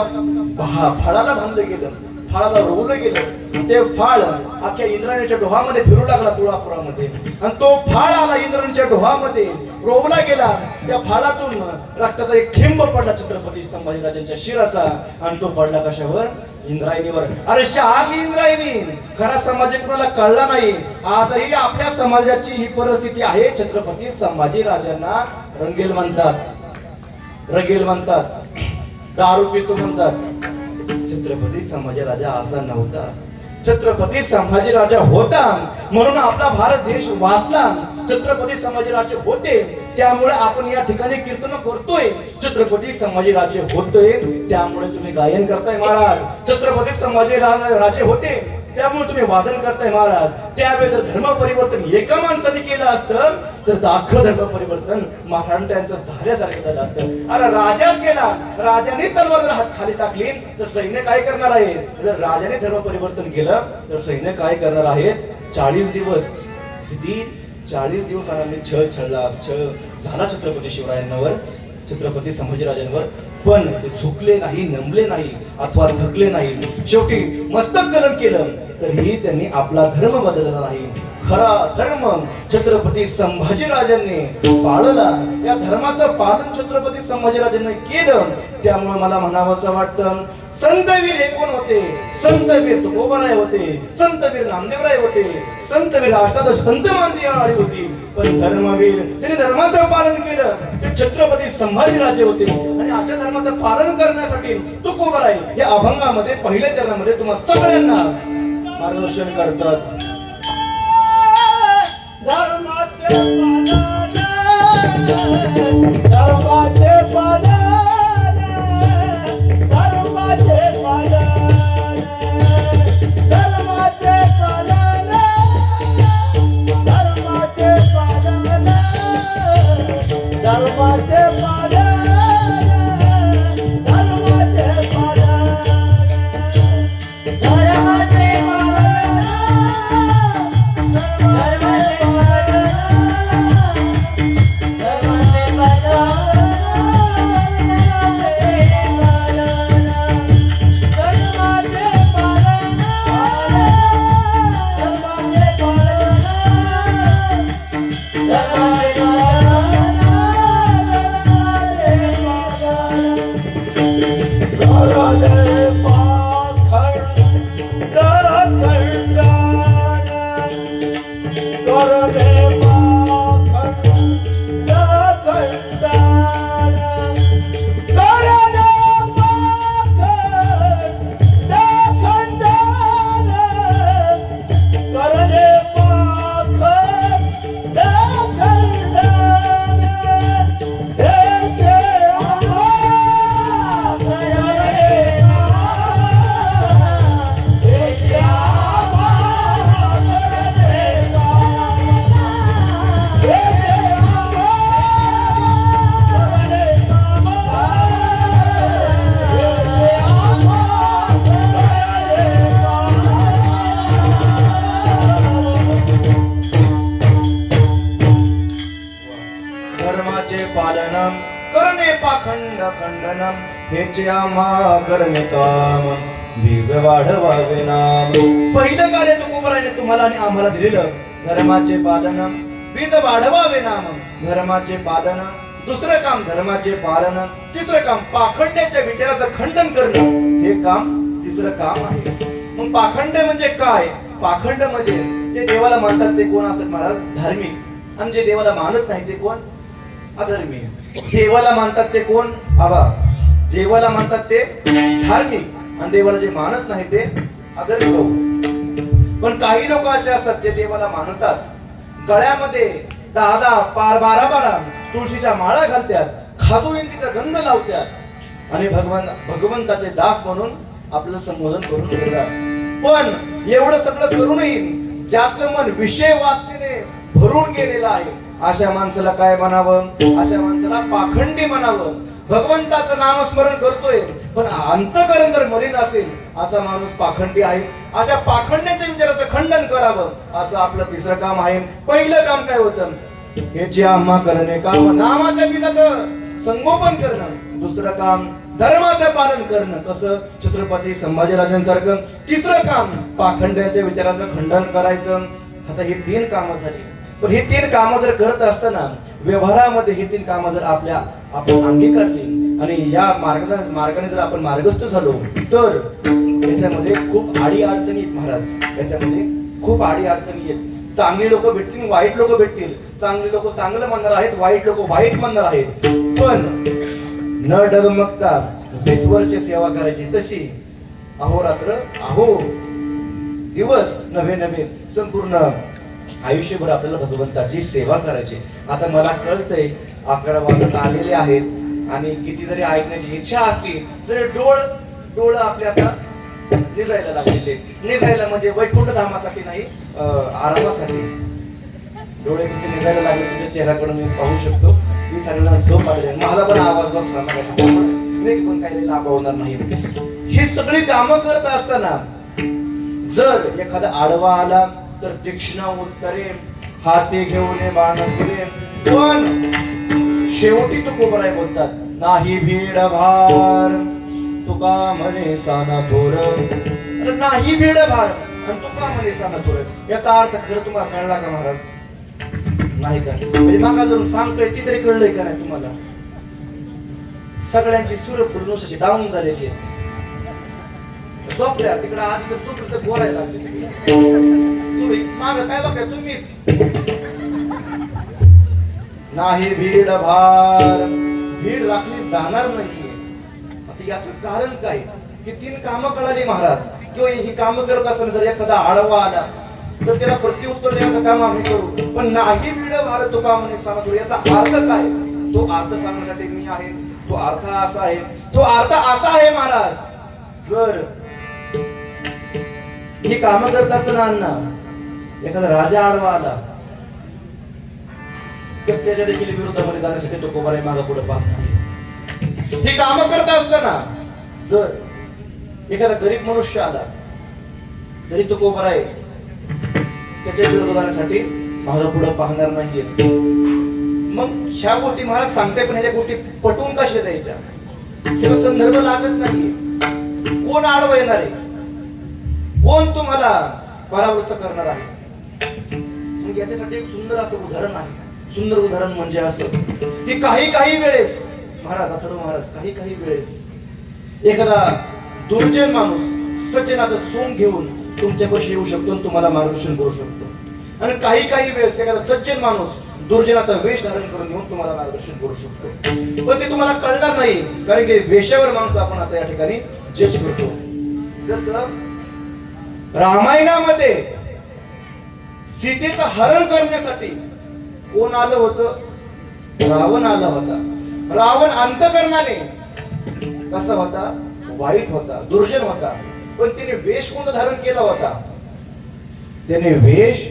फाळाला बांधलं गेलं, फाळाला रोवलं गेलं. ते फाळ अख्ख्या इंद्राणीच्या डोहामध्ये फिरू लागला तुळापुरामध्ये आणि तो फाळ आला इंद्राणीच्या डोहामध्ये रोवला गेला. त्या फाळातून रक्ताचा एक थेंब पडला छत्रपती संभाजीराजांच्या शिराचा आणि तो पडला कशावर? इंद्रायणीवर. अरे शहारली इंद्रायणी. खरा समाज कोणाला कळला नाही. आजही आपल्या समाजाची ही परिस्थिती आहे. छत्रपती संभाजीराजांना रंगेल म्हणतात, दारू पितो म्हणतात. छत्रपती संभाजीराजा असा नव्हता. छत्रपती संभाजीराजा होता म्हणून आपला भारत देश वाचला. छत्रपती संभाजीराजे होते त्यामुळे आपण या ठिकाणी कीर्तन करतोय. छत्रपती संभाजीराजे होते त्यामुळे तुम्ही गायन करताय महाराज. छत्रपती संभाजीराजे होते त्यामुळे तुम्ही वादन करताय महाराज. त्यावेळी जर धर्म परिवर्तन एका माणसाने केलं असतं तर अख्खं धर्म परिवर्तन मराठ्यांचं झाल्यासारखं झालं असतं. अरे राजाच गेला, राजाने तलवार जर हात खाली टाकली तर सैन्य काय करणार आहे? जर राजाने धर्म परिवर्तन केलं तर सैन्य काय करणार आहेत? 40 दिवस किती 40 दिवसांनी छळ झाला छत्रपती शिवरायांवर, छत्रपती संभाजीराजांवर. पण ते झुकले नाही, नमले नाही अथवा थकले नाही. शेवटी मस्तक गलन केलं तरीही त्यांनी आपला धर्म बदलला नाही. खरा धर्म छत्रपती संभाजीराजांनी पाळला. या धर्माचं पालन छत्रपती संभाजीराजांनी केलं. त्यामुळे मला म्हणावंसं वाटतं, संतवीर हे कोण होते? संतवीर तुकोबाराय होते, संतवीर नामदेवराय होते, संतवीर अष्टादश संत मानती आली होती. पण धर्मवीर त्यांनी धर्माचं पालन केलं ते छत्रपती संभाजीराजे होते. आणि अशा धर्माचं पालन करण्यासाठी तुकोबाराय या अभंगामध्ये पहिल्या चरणामध्ये तुम्हाला सगळ्यांना मार्गदर्शन करतात. धर्माचे पालन, धर्माचे पालन, धर्माचे पालन, धर्माचे पालन, धर्माचे पालन, धर्माचे पालन, धर्माचे पालनम करणे पाखंड खंडनम हेचे आम्हा करणे काम बीज वाढवावे नाम. पहिलं कार्य तुकोबाराने तुम्हाला आणि आम्हाला दिलेलं धर्माचे पालन, बीज वाढवावे नाम, धर्माचे पालन. दुसरं काम धर्माचे पालन, तिसरं काम पाखंड्याच्या विचाराचं खंडन करणं हे काम तिसरं काम आहे. मग पाखंड म्हणजे काय? पाखंड म्हणजे जे देवाला मानतात ते कोण असतात महाराज? धार्मिक. आणि जे देवाला मानत नाही ते कोण? अधर्मी. देवाला मानतात ते कोण? आबा. देवाला मानतात ते धार्मिक आणि देवाला जे मानत नाही ते अधर्मी लोक. पण काही लोक असे असतात जे देवाला मानतात, गळ्यामध्ये 10 पार 12 तुळशीच्या माळा घालतात, खादुयंतीचा गंध लावतात आणि भगवंताचे दास म्हणून आपलं संबोधन करून घेतात. पण एवढं सगळं करूनही ज्याचं मन विषय वासनेने भरून गेलेलं आहे अशा माणसाला काय म्हणावं? अशा माणसाला पाखंडी म्हणावं. भगवंताचं नामस्मरण करतोय पण अंतःकरण जर मलिन असेल असा माणूस पाखंडी आहे. अशा पाखंड्याच्या विचाराचं खंडन करावं असं आपलं तिसरं काम आहे. पहिलं काम काय होतं? याचे आम्हा करणे काम, नामाच्या बीजाचं संगोपन करणं. दुसरं काम धर्माचं पालन करणं, कसं? छत्रपती संभाजीराजांसारखं. तिसरं काम पाखंड्याच्या विचाराचं खंडन करायचं. आता ही 3 कामं झाली. पण ही 3 कामं जर करत असताना व्यवहारामध्ये ही 3 कामं जर आपण अंगीकारली आणि या मार्गाने जर आपण मार्गस्थ झालो तर याच्यामध्ये खूप आडी अडचणी आहेत महाराज. याच्यामध्ये खूप आडी अडचणी आहेत. चांगली लोक भेटतील, वाईट लोक भेटतील. चांगली लोक चांगलं म्हणणार आहेत, वाईट लोक वाईट म्हणणार आहेत. पण न डगमगता 20 वर्ष सेवा करायची तशी अहोरात्र दिवस नव्हे नव्हे संपूर्ण आयुष्यभर आपल्याला भगवंताची सेवा करायची. आता मला कळतंय 11 वाजत आलेले आहेत आणि किती जरी ऐकण्याची इच्छा असली तरी डोळ आपले आता निजायला लागलेले. निजायला म्हणजे वैकुंठ धामासाठी नाही, आरामासाठी. डोळे तुमचे निजायला लागले, तुमच्या चेहऱ्याकडून मी पाहू शकतो की सगळ्यांना झोप आलेली. मला पण आवाज बसला नाही, मी पण काही लाभवणार नाही. ही सगळी कामं करत असताना जर एखादा आडवा आला तर तीक्ष्ण उत्तरे हाती घेऊन बाण फुले. पण शेवटी तुकोबराय बोलतात, नाही भीड भार तुका म्हणे साना थोर. नाही भीड भार आणि तुका म्हणे साना थोर, याचा अर्थ खरं तुम्हाला कळला का महाराज? नाही का? म्हणजे मागा जरूर सांगतोय ती तरी कळलंय का नाही तुम्हाला? सगळ्यांची सूर्यफुलनुसाची डाऊन झालेली आहे. झोपल्या तिकडे आधी तर झोपलं बोलायला लागले. तुम्ही माग काय बघा तुम्हीच. नाही भीड भार, भीड राखली जाणार नाहीये. आता याचं कारण काय? की 3 कामं कळाली महाराज. किंवा ही कामं करत असताना जर एखादा आडवा आला तर त्याला प्रत्युत्तर देण्याचं काम आम्ही करू. पण नाही भीड भार तुका म्हणे साना, याचा अर्थ काय? तो अर्थ सांगण्यासाठी मी आहे. तो अर्थ असा आहे, तो अर्थ असा आहे महाराज, जर ही कामं करत असताना अण्णा एखादा राजा आडवा आला तर त्याच्या देखील विरोधामध्ये जाण्यासाठी तो कोबाराई मागा पुढे पाहत नाही. ही कामं करत असताना जर एखादा गरीब मनुष्य आला तरी तो कोबाराई त्याच्या विरोधात जाण्यासाठी मागा पुढे पाहणार नाहीये. मग ह्या गोष्टी महाराज सांगते, पण ह्याच्या गोष्टी पटवून कशा द्यायच्या? किंवा संदर्भ लागत नाहीये. कोण आडवं येणार आहे? कोण तुम्हाला परावृत्त करणार आहे? मग याच्यासाठी एक सुंदर असं उदाहरण आहे. सुंदर उदाहरण म्हणजे असं की काही वेळेस महाराज, अथर्व महाराज, काही वेळेस एखादा दुर्जन माणूस सज्जनाचं सोंग घेऊन तुमच्यापाशी येऊ शकतो आणि तुम्हाला मार्गदर्शन करू शकतो. आणि काही वेळेस एखादा सज्जन माणूस दुर्जनाचा वेश धारण करून येऊन तुम्हाला मार्गदर्शन करू शकतो. पण ते तुम्हाला कळणार नाही, कारण की वेशावर माणूस आपण आता या ठिकाणी जज करतो. जसं रामायणामध्ये सीतेचं हरण करण्यासाठी कोण आलं होतं? रावण आला होता. रावण अंतकरणाने कसा होता? वाईट होता, दुर्जन होता. पण त्याने वेश कोणता धारण केला होता? त्याने वेश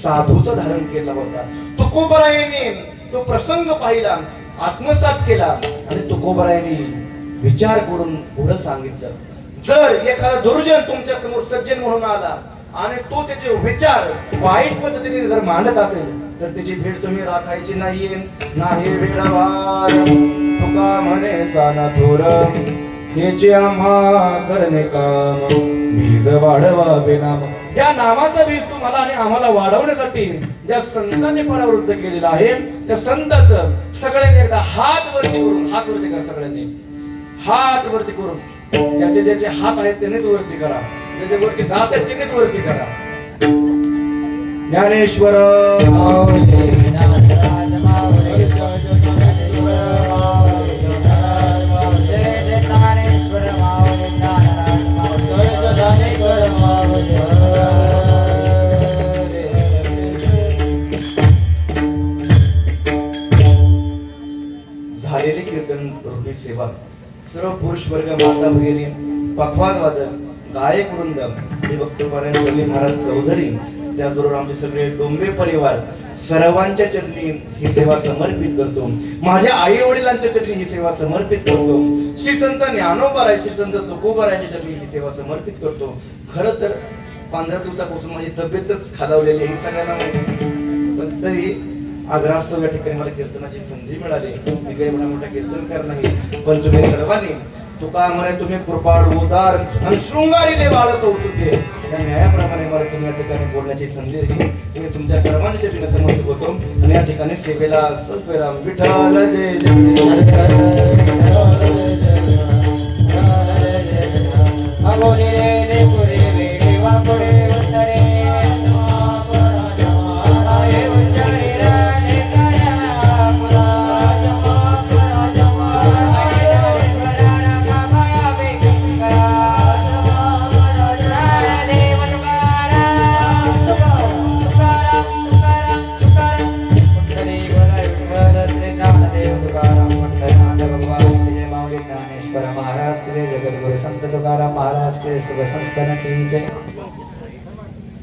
साधूचा धारण केला होता. तुकोबरायाने तो प्रसंग पाहिला, आत्मसात केला आणि तुकोबरायाने विचार करून पुढे सांगितलं. जर एखादा दुर्जन तुमच्या समोर सज्जन म्हणून आला आणि तो त्याचे विचार वाईट पद्धतीने जर मांडत असेल तर त्याची भेट तुम्ही राखायची नाहीये. नाही वेळावार तुका म्हणे साना थोर, याचे आम्हा करणे काम बीज वाढवावे नाम. ज्या नामाचं बीज तुम्हाला आणि आम्हाला वाढवण्यासाठी ज्या संतांनी परावृत्त केलेलं आहे त्या संतांचं सगळ्यांनी एकदा हात वरती करा. सगळ्यांनी हात वरती करून ज्याचे हात आहेत त्यांनीच वरती करा, ज्याचे वरती दात आहेत त्यांनीच वरती करा. ज्ञानेश्वर झालेली कीर्तन रूपी सेवा सर्व पुरुष वर्ग, माता भगिनी, पखवाद वादक, गायक वृंद, भक्तपारायण महाराज चौधरी, त्याचबरोबर आमचे सगळे डोंबे परिवार सर्वांच्या चरणी ही सेवा समर्पित करतो. माझ्या आई वडिलांच्या चरणी ही सेवा समर्पित करतो. श्री संत ज्ञानोबा, श्री संत तुकोबारायांच्या चरणी ही सेवा समर्पित करतो. खरं तर 15 दिवसापासून माझी तब्येतच खालावलेली आहे सगळ्यांना माहिती, पण तरी आग्रहास्तव या ठिकाणी मला कीर्तनाची संधी मिळाली. मी काही मोठा कीर्तनकार नाही, पण तुम्ही सर्वांनी तुका म्हणे तुम्ही कृपाळ, उदार आणि शृंगारीले बाळ कौतुके या न्यायाप्रमाणे मला तुम्ही या ठिकाणी बोलण्याची संधी दिली. मी तुमच्या सर्वांच्या नतमस्तक होतो आणि या ठिकाणी सेवेला सल्पेराम विठ्ठल जय परंपरा महाराज के जगत गुरु संत तुकाराम महाराज के शुभ संस्थान की जय।